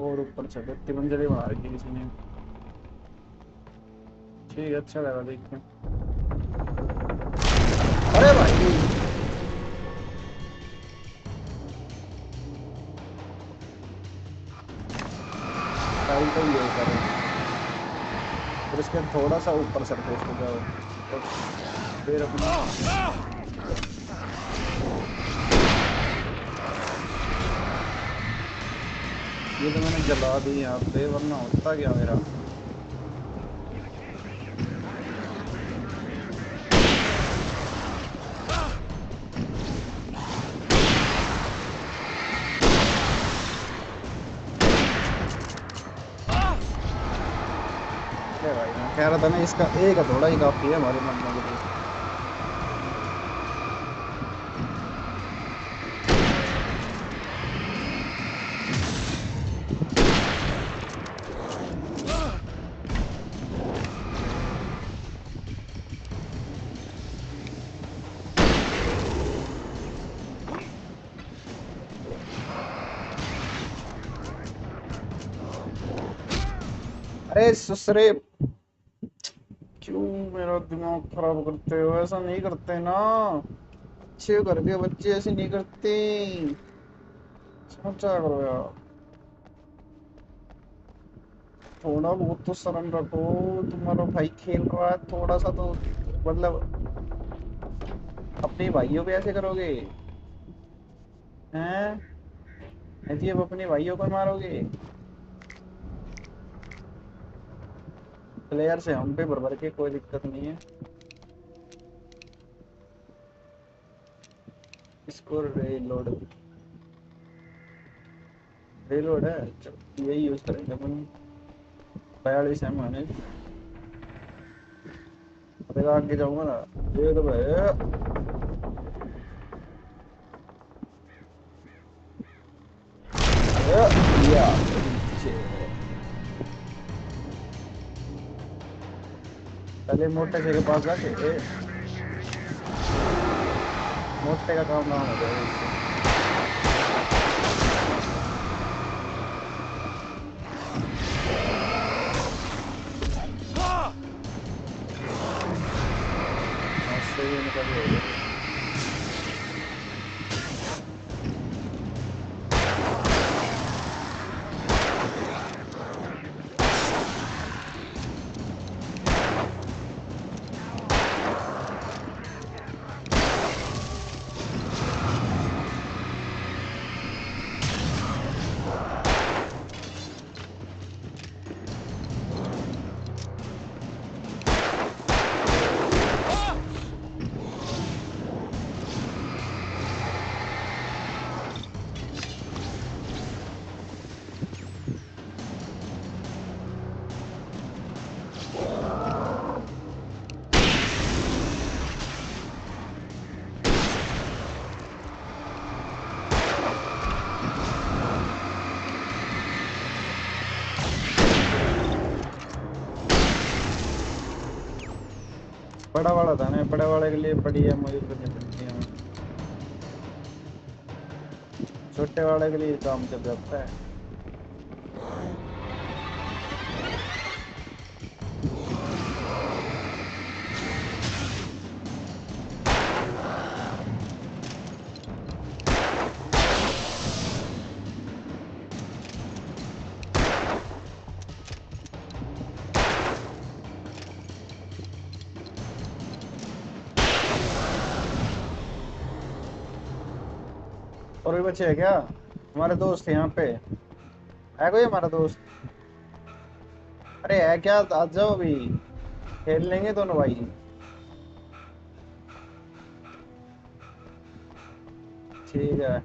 और ऊपर चलो, इतनी मंजिलें मार की किसी ने। ठीक है, अच्छा लगा देख के। अरे भाई टाइम तो ये करें, फिर इसके थोड़ा सा ऊपर सरफेस पे जाओ तो फिर अपना ये तो मैंने जला दी यहाँ पे, वरना होता क्या मेरा। अरे भाई मैं कह रहा था ना, इसका एक थोड़ा ही काफी है हमारे मरने के लिए। अरे ससुरे, क्यों मेरा दिमाग खराब करते हो, ऐसा नहीं करते ना। अच्छे घर के बच्चे ऐसे नहीं करते, समझा करो यार। थोड़ा बहुत तो शर्म रखो, तुम्हारा भाई खेल रहा है, थोड़ा सा तो मतलब अपने भाइयों पे ऐसे करोगे हैं? जी अब अपने भाइयों को मारोगे। प्लेयर से हम पे भर के, कोई दिक्कत नहीं है। इसको रीलोड, रीलोड है, चलो यही यूज करेंगे अपन। 42 है मैंने, अरे आगे जाऊंगा ना। ये तो भाई या पहले मोटे से के पास जाके मोटे का काम ना हो जाए इससे। ऐसे ही निकल गए। बड़ा वाला था ना, बड़ा वाले के लिए बड़ी है, मुझे करनी पड़ती है। छोटे वाले के लिए काम चल जाता है। और भी बच्चे है क्या? हमारे दोस्त यहाँ पे है कोई हमारा दोस्त? अरे है क्या? आ जाओ अभी खेल लेंगे दोनों भाई। ठीक है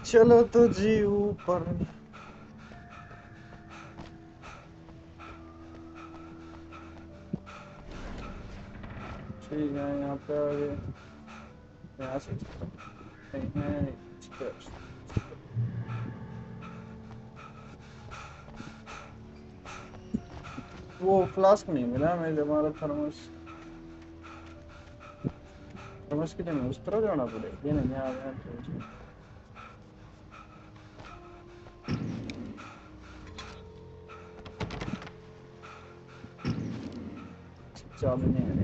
चलो तो जी ऊपर। ठीक है यहाँ पे आगे यहाँ से नहीं है इस पे। वो फ्लास्क नहीं मिला मुझे, हमारा थर्मस। थर्मस के लिए मैं उस तरफ जाना पड़ेगा। ये नहीं आ गया तो चाबी नहीं है।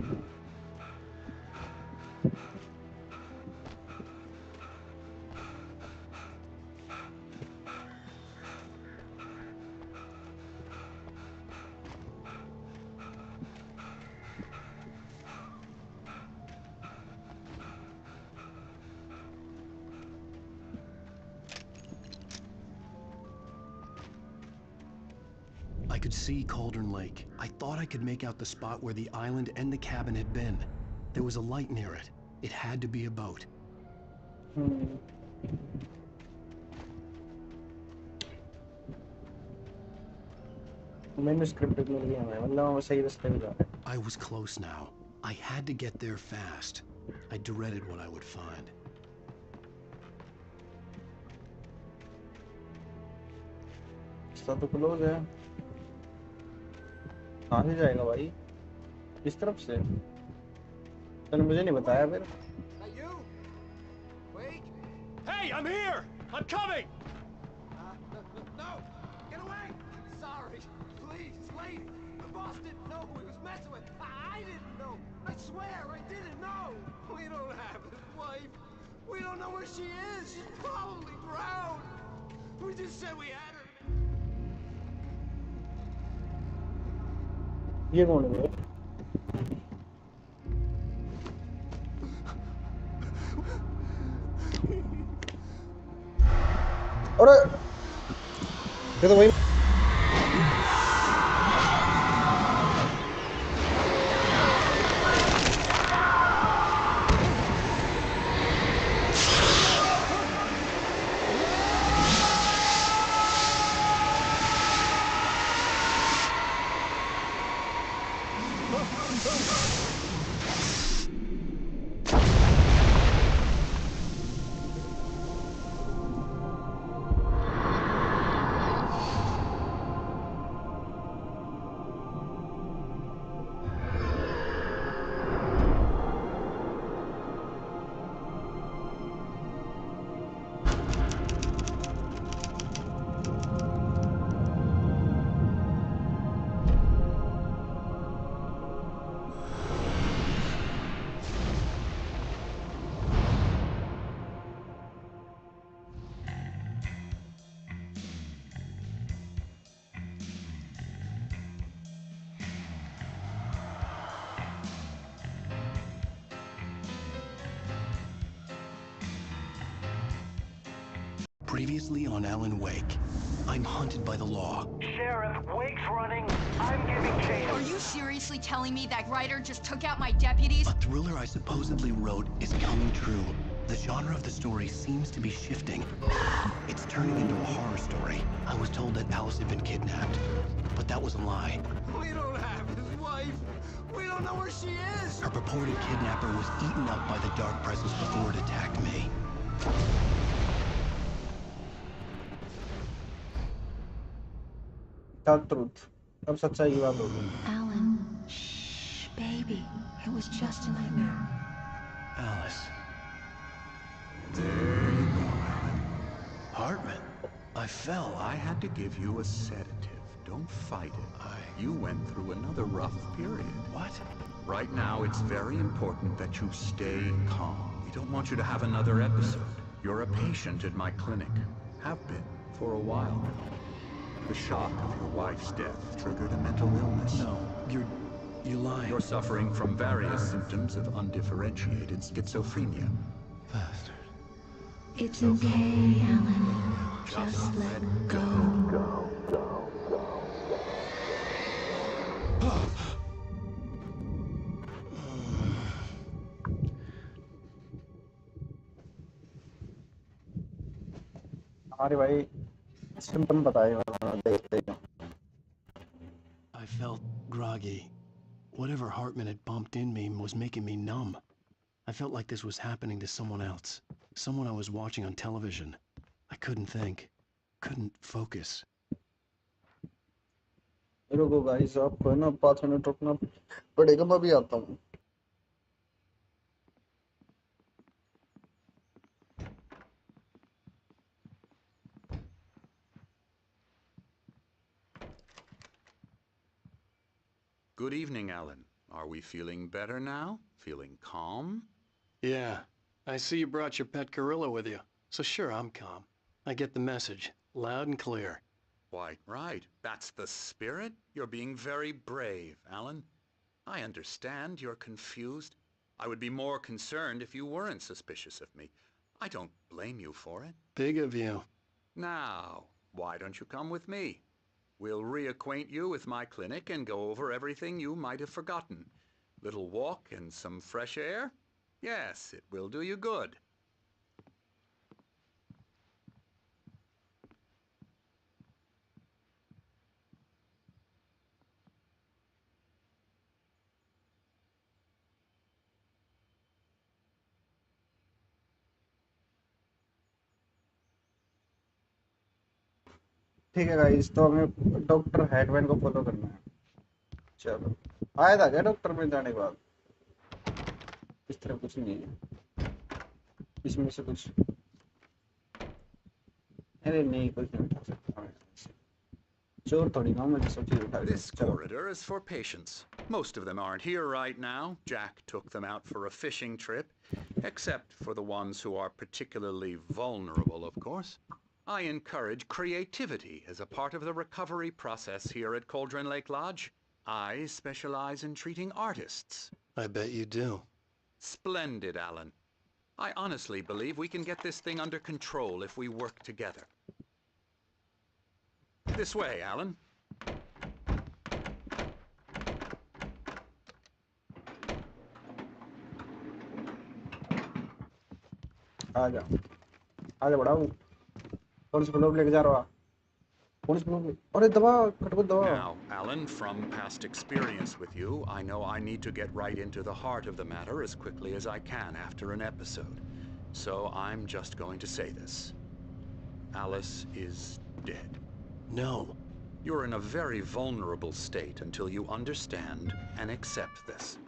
I could see Cauldron Lake. I thought I could make out the spot where the island and the cabin had been. There was a light near it. It had to be a boat. मैंने script मिल गया है, मतलब हम सही रास्ते पे जा रहे हैं। I was close now. I had to get there fast. I dreaded what I would find. रास्ता तो क्लोज है। कहाँ से जाएगा भाई? किस तरफ से? तूने मुझे नहीं बताया फिर। Hey, I'm here! I'm coming! No! Get away! Sorry! Please, wait! The boss didn't know who he was messing with! I didn't know! I swear, I didn't know! We don't have his wife! We don't know where she is! She's probably drowned! We just said we had her! ये कौन है? अरे ये तो वही। Previously on Alan Wake, I'm hunted by the law. Sheriff, Wake's running. I'm giving chase. Are you seriously telling me that writer just took out my deputies? A thriller I supposedly wrote is coming true. The genre of the story seems to be shifting. It's turning into a horror story. I was told that Alice had been kidnapped, but that was a lie. We don't have his wife! We don't know where she is! Her purported kidnapper was eaten up by the dark presence before it attacked me. The truth. अब सच्चाई की बात होगी। Alan, shh, baby. It was just a nightmare. Alice. I fell. I had to give you a sedative. Don't fight it. You went through another rough period. What? Right now, it's very important that you stay calm. We don't want you to have another episode. You're a patient at my clinic. Have been for a while now. The shock of your wife's death triggered a mental illness. No, you're lying. You're suffering from various symptoms of undifferentiated schizophrenia. Bastard. It's okay, Alan. Just let go. हमारे भाई symptom बताए देखते हैं. I felt groggy. Whatever Hartman had bumped in me was making me numb. I felt like this was happening to someone else. Someone I was watching on television. I couldn't think. Couldn't focus. रुको guys, आपको है ना 5 minute रुकना पड़ेगा. मैं भी आता हूँ. Good evening, Alan. Are we feeling better now? Feeling calm? Yeah. I see you brought your pet gorilla with you. So sure, I'm calm. I get the message. Loud and clear. Why, right. That's the spirit. You're being very brave, Alan. I understand you're confused. I would be more concerned if you weren't suspicious of me. I don't blame you for it. Big of you. Now, why don't you come with me? We'll reacquaint you with my clinic and go over everything you might have forgotten. Little walk and some fresh air? Yes, it will do you good. ठीक है guys, तो हमें doctor headman को follow करना है. चलो, आया था क्या डॉक्टर में जाने के बाद? इस तरह कुछ नहीं है इसमें से कुछ. अरे नहीं, कुछ नहीं उठा सकता. चोर थोड़ी ना, मुझे सब चीज उठा. This corridor is for patients. Most of them aren't here right now. Jack took them out for a fishing trip, except for the ones who are particularly vulnerable, of course. I encourage creativity as a part of the recovery process here at Cauldron Lake Lodge. I specialize in treating artists. I bet you do. Splendid, Alan. I honestly believe we can get this thing under control if we work together. This way, Alan. आजा आजा बड़ा हूँ. कौन sea floor लेके जा रहा? कौन sea floor? अरे दबा, कटको दबा. Now, Alan, from past experience with you, I know I need to get right into the heart of the matter as quickly as I can after an episode. So I'm just going to say this. Alice is dead. No. You're in a very vulnerable state until you understand and accept this.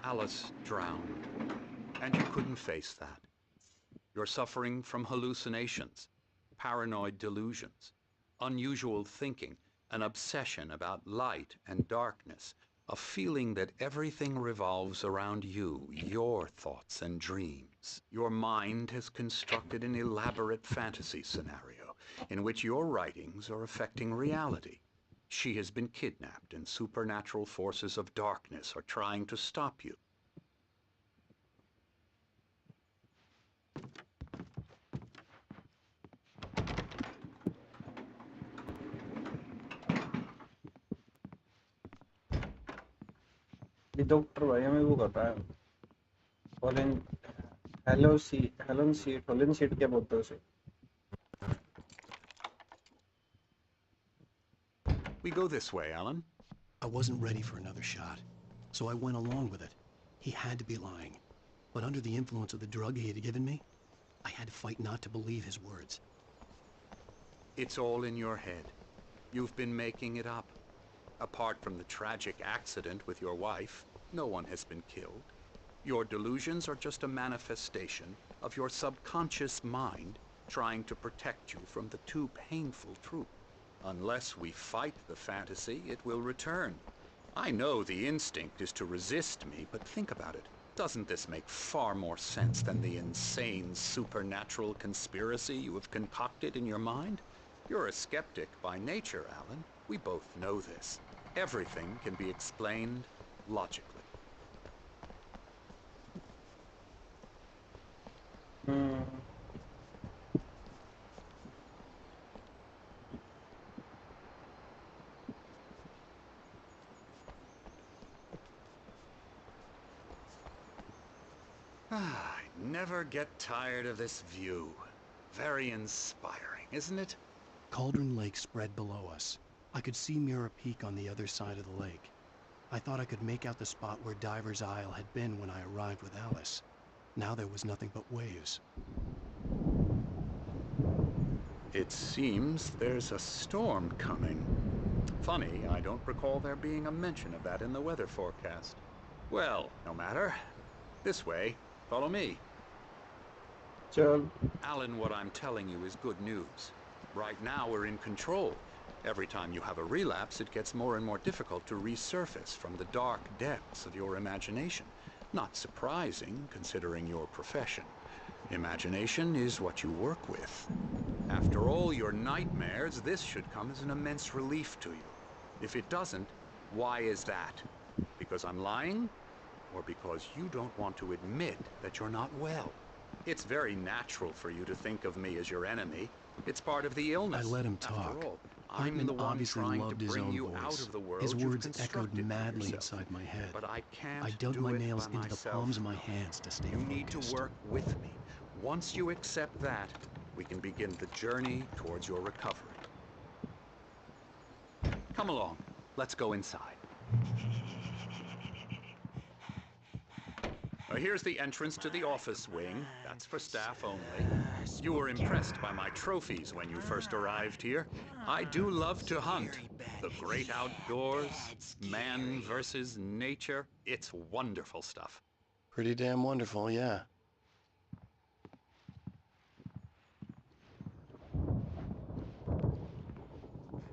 Alice drowned, and you couldn't face that. You're suffering from hallucinations, paranoid delusions, unusual thinking, an obsession about light and darkness, a feeling that everything revolves around you, your thoughts and dreams. Your mind has constructed an elaborate fantasy scenario in which your writings are affecting reality. She has been kidnapped and supernatural forces of darkness are trying to stop you. ये doctor भाई हमें वो कर रहा है. Helen seat क्या बोलते हैं उसे? We go this way, Alan. I wasn't ready for another shot, so I went along with it. He had to be lying. But under the influence of the drug he had given me, I had to fight not to believe his words. It's all in your head. You've been making it up. Apart from the tragic accident with your wife, no one has been killed. Your delusions are just a manifestation of your subconscious mind trying to protect you from the too painful truth. Unless we fight the fantasy, it will return. I know the instinct is to resist me, but think about it. Doesn't this make far more sense than the insane supernatural conspiracy you have concocted in your mind? You're a skeptic by nature, Alan. We both know this. Everything can be explained logically. I never get tired of this view. Very inspiring, isn't it? Cauldron Lake spread below us. I could see Mirror Peak on the other side of the lake. I thought I could make out the spot where Diver's Isle had been when I arrived with Alice. Now there was nothing but waves. It seems there's a storm coming. Funny, I don't recall there being a mention of that in the weather forecast. Well, no matter. This way. Follow me. चल Alan, what I'm telling you is good news. Right now we're in control. Every time you have a relapse, it gets more and more difficult to resurface from the dark depths of your imagination. Not surprising, considering your profession. Imagination is what you work with. After all your nightmares, this should come as an immense relief to you. If it doesn't, why is that? Because I'm lying? Or because you don't want to admit that you're not well? It's very natural for you to think of me as your enemy. It's part of the illness. I let him talk. After all, I'm Whiteman the one obviously trying to loved his bring own you voice. out of the world His you've words echoed constructed for madly yourself. inside my head. But I can't I dug do my it nails by into the myself. palms of my hands to stay You focused. need to work with me. Once you accept that, we can begin the journey towards your recovery. Come along. Let's go inside. Here's the entrance to the office wing. That's for staff only. You were impressed by my trophies when you first arrived here. I do love to hunt. The great outdoors, man versus nature. It's wonderful stuff. Pretty damn wonderful, yeah.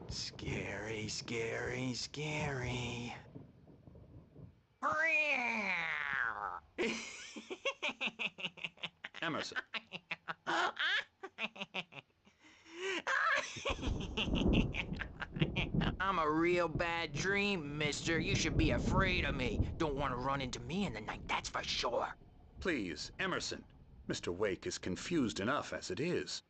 Scary, scary, scary. Emerson. I'm a real bad dream, mister. You should be afraid of me. Don't want to run into me in the night, that's for sure. Please, Emerson. Mr. Wake is confused enough as it is.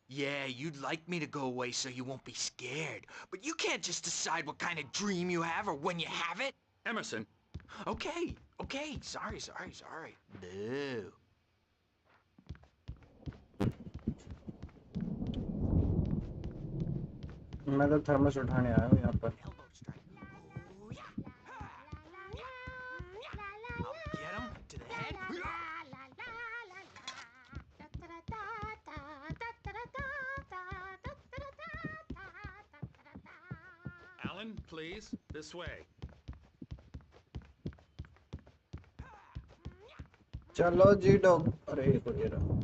Yeah, you'd like me to go away so you won't be scared. But you can't just decide what kind of dream you have or when you have it. Emerson. Okay, okay. Sorry. Boo. मैं तो thermos उठाने आया हूँ यहाँ पर Elbow strike. Ooh, yeah. I'll get him to the head. Alan, please, this way. चलो G dog अरे ये तो ये रहा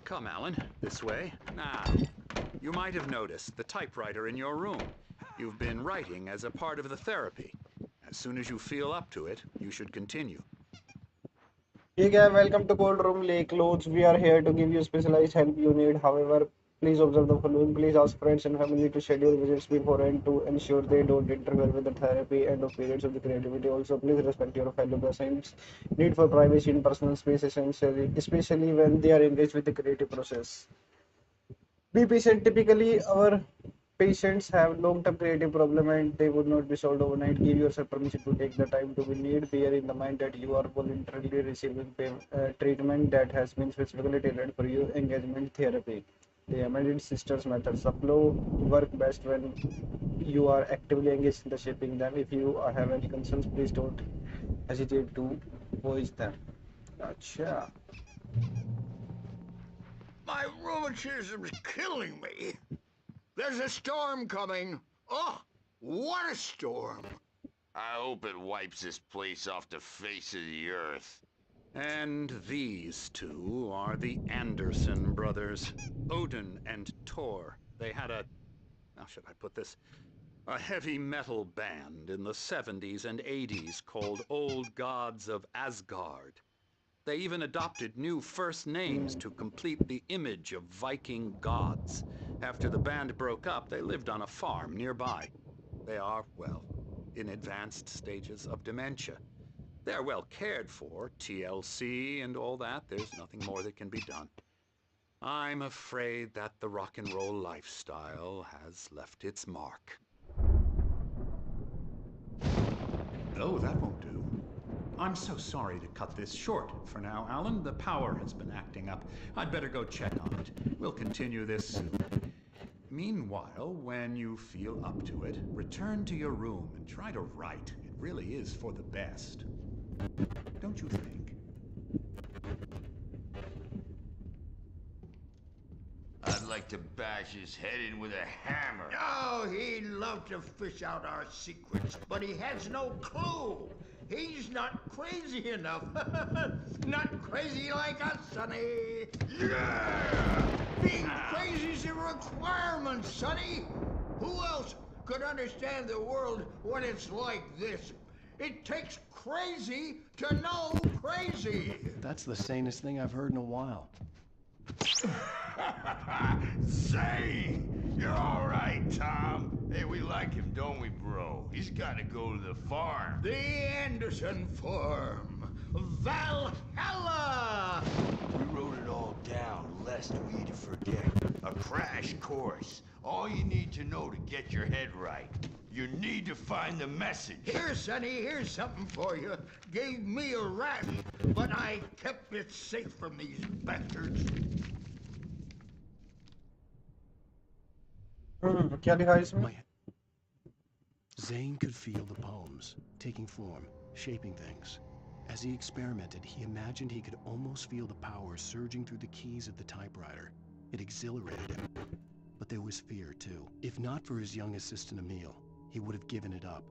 Come, Alan, this way. Now, you might have noticed the typewriter in your room. You've been writing as a part of the therapy. As soon as you feel up to it, you should continue. ठीक है welcome to cold room lake lodge we are here to give you specialised help you need however please observe the following please ask friends and family to schedule visits beforehand to ensure they don't interfere with the therapy and of periods of the creativity also please respect your fellow patients need for privacy in personal space essentially especially when they are engaged with the creative process be patient typically our patients have long-term creative problem and they would not be solved overnight give yourself permission to take the time to be need bear in the mind that you are voluntarily receiving treatment that has been specifically tailored for you engagement therapy the amended sisters methods of flow work best when you are actively engaged in the shaping them if you have any concerns please don't hesitate to voice them acha My rheumatism's killing me. There's a storm coming. Oh, what a storm. I hope it wipes this place off the face of the earth. And these two are the Anderson brothers, Odin and Thor. They had a, how should I put this? A heavy metal band in the 70s and 80s called Old Gods of Asgard. They even adopted new first names to complete the image of Viking gods. After the band broke up, they lived on a farm nearby. They are, well, in advanced stages of dementia. They're well cared for, TLC and all that. There's nothing more that can be done. I'm afraid that the rock and roll lifestyle has left its mark. Oh, that won't do. I'm so sorry to cut this short for now, Alan. The power has been acting up. I'd better go check on it. We'll continue this soon. Meanwhile, when you feel up to it, return to your room and try to write. It really is for the best. Don't you think? I'd like to bash his head in with a hammer. Oh, he'd love to fish out our secrets, but he has no clue. He's not crazy enough. Not crazy like us, Sonny. Yeah! Being crazy's a requirement, Sonny. Who else could understand the world when it's like this? It takes crazy to know crazy. That's the sanest thing I've heard in a while. Say, you're all right, Tom. Hey, we like him, don't we, bro? He's got to go to the farm. The Anderson Farm. Valhalla! We wrote it all down, lest we'd forget. A crash course. All you need to know to get your head right. You need to find the message. Here, Sonny, here's something for you. Gave me a rash, but I kept it safe from these bastards. क्या लिखा है इसमें? Zane could feel the poems, taking form, shaping things. As he experimented, he imagined he could almost feel the power surging through the keys of the typewriter. It exhilarated him. But there was fear, too. If not for his young assistant Emil, he would have given it up.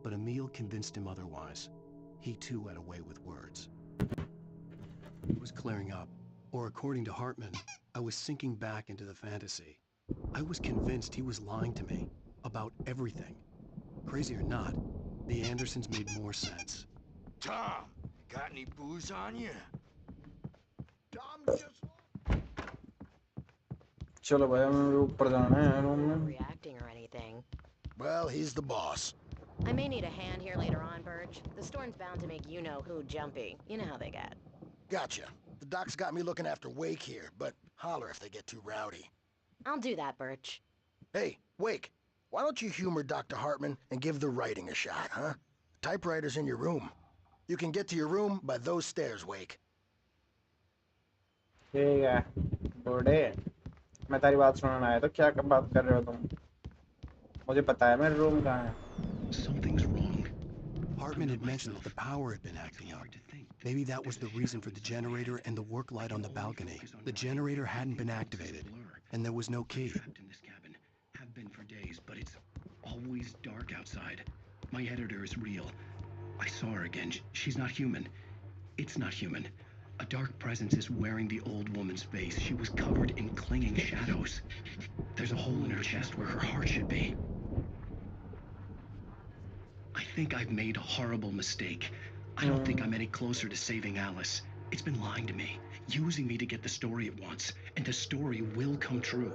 But Emil convinced him otherwise. He too had a way with words. It was clearing up. Or according to Hartman, I was sinking back into the fantasy. I was convinced he was lying to me. About everything. Crazy or not, the Andersons made more sense. Tom, got any booze on you? Tom just... चलो भाई हमें ऊपर जाना है room में. Reacting or anything. Well, he's the boss. I may need a hand here later on, Birch. The storm's bound to make you-know-who jumpy. You know how they get. Gotcha. The doc's got me looking after Wake here, but holler if they get too rowdy. I'll do that, Birch. Hey, Wake, why don't you humor Dr. Hartman and give the writing a shot, huh? Typewriter's in your room. You can get to your room by those stairs, Wake. ठीक है, बूढ़े. मैं तारी बात सुनने आया तो क्या बात कर रहे हो तुम? मुझे पता है मेरा रूम कहाँ है. Something's wrong. Hartman had mentioned that the power had been acting up. Maybe that was the reason for the generator and the work light on the balcony. The generator hadn't been activated, and there was no key. Trapped in this cabin. Have been for days, but it's always dark outside. My editor is real. I saw her again. She's not human. It's not human. A dark presence is wearing the old woman's face. She was covered in clinging shadows. There's a hole in her chest where her heart should be. I think I've made a horrible mistake. I don't think I'm any closer to saving Alice. It's been lying to me, using me to get the story it wants, and the story will come true.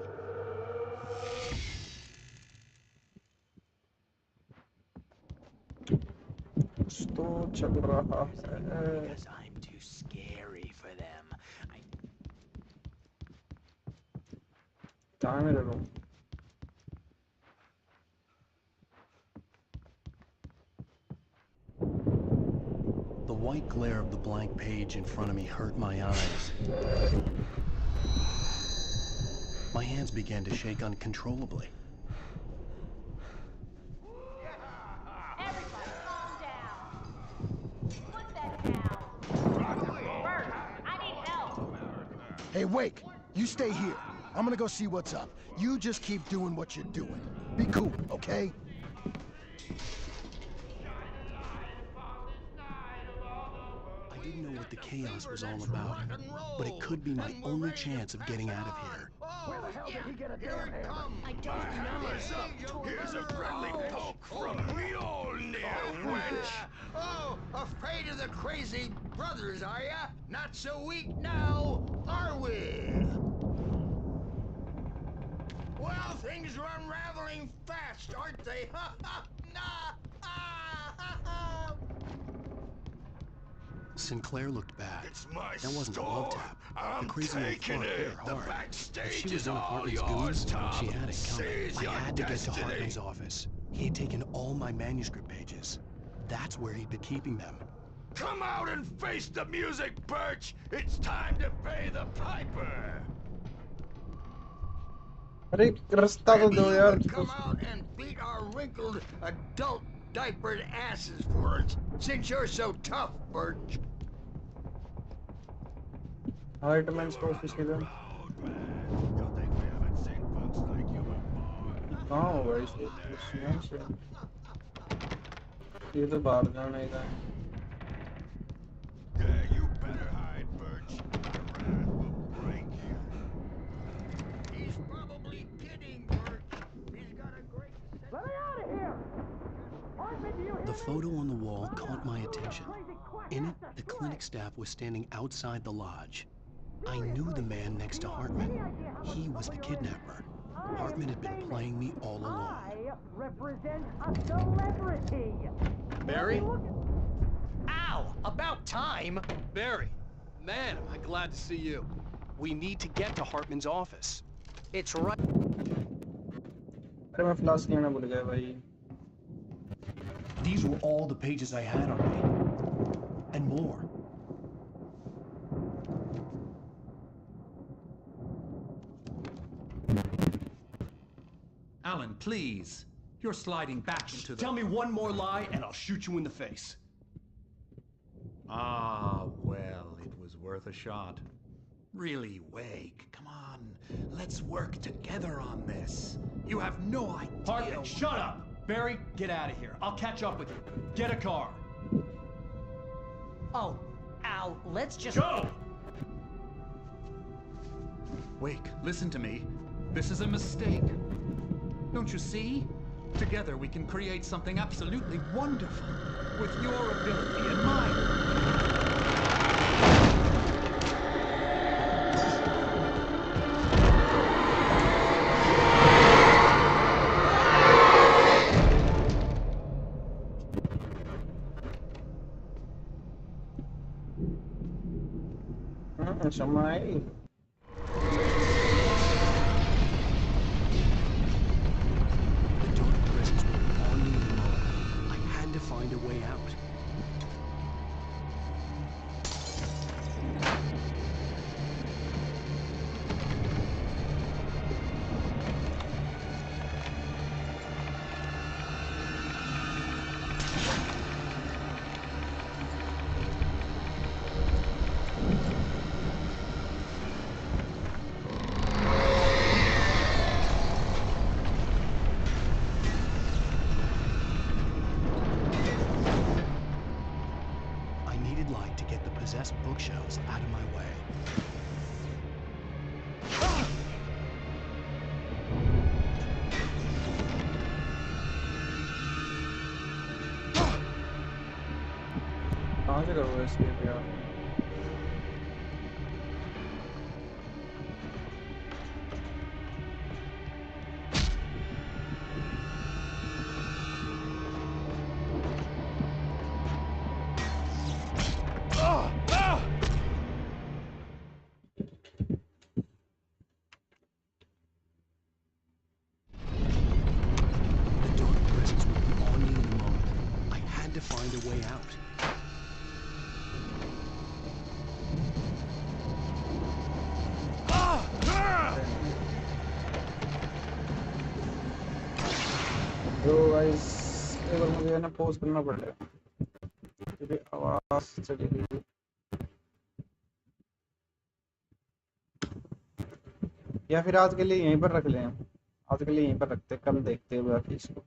कुछ तो चल रहा है. Because I'm too scary for them. कहाँ है मेरा room? The white glare of the blank page in front of me hurt my eyes. My hands began to shake uncontrollably. Everybody calm down. Put that down. Bert, I need help. Hey, Wake, you stay here. I'm gonna go see what's up. You just keep doing what you're doing. Be cool, okay? chaos was all about, but it could be my only chance of getting out of here. Where the hell did he get a damn hammer? I don't know. Here's a friendly poke from Mjolnir, wench. Oh, afraid of the crazy brothers, are ya? Not so weak now, are we? Well, things are unraveling fast, aren't they? Ha ha! Nah! Ah! Ha ha! Sinclair looked bad. It's my That wasn't a love tap. I'm The crazy old taking fart hit it. her The hard. If backstage she was is one of all Hartman's yours, goons, Tom. she had it Seize coming. I your had to get to destiny. Hartman's office. He had taken all my manuscript pages. That's where he'd been keeping them. Come out and face the music, Birch. It's time to pay the piper. अरे रास्ता तो दो यार. Come out and beat our wrinkled adult diapered asses for us, since you're so tough, Birch. Hartman's office किधर? कहाँ होगा इसे? ये तो बाहर जाना ही था. Yeah, you better hide, Birch. My wrath will break you. He's probably kidding, Birch. He's got a great sense. Let me out of here! Hartman, do you hear The me? photo on the wall caught my attention. In it, the clinic staff was standing outside the lodge. I knew the man next to Hartman. He was the kidnapper. Hartman had been playing me all along. I represent a celebrity. Barry? Ow! About time. Barry, man, am I glad to see you. We need to get to Hartman's office. It's right. अरे मैं flask लेना भूल गया भाई. These were all the pages I had on me. And more. Alan, please. You're sliding back into the... Tell me one more lie and I'll shoot you in the face. Ah, well, it was worth a shot. Really, Wake, come on. Let's work together on this. You have no idea... Hartman, shut up! Barry, get out of here. I'll catch up with you. Get a car. Oh, Al, let's just Go! Wake, listen to me. This is a mistake. Don't you see? Together we can create something absolutely wonderful. With your ability and mine. Samai. The dark presence were on me in the moment. I had to find a way out. I needed light to get the possessed bookshelves out of my way. कहाँ से करोगे escape यार? The dark presence were on me in the moment. I had to find a way out. तो guys एक बार मुझे ना pause करना पड़ेगा क्योंकि आवाज चली गई. या फिर आज के लिए यहीं पर रख लें. आज के लिए यहीं पर रखते, कल देखते हैं बाकी इसको.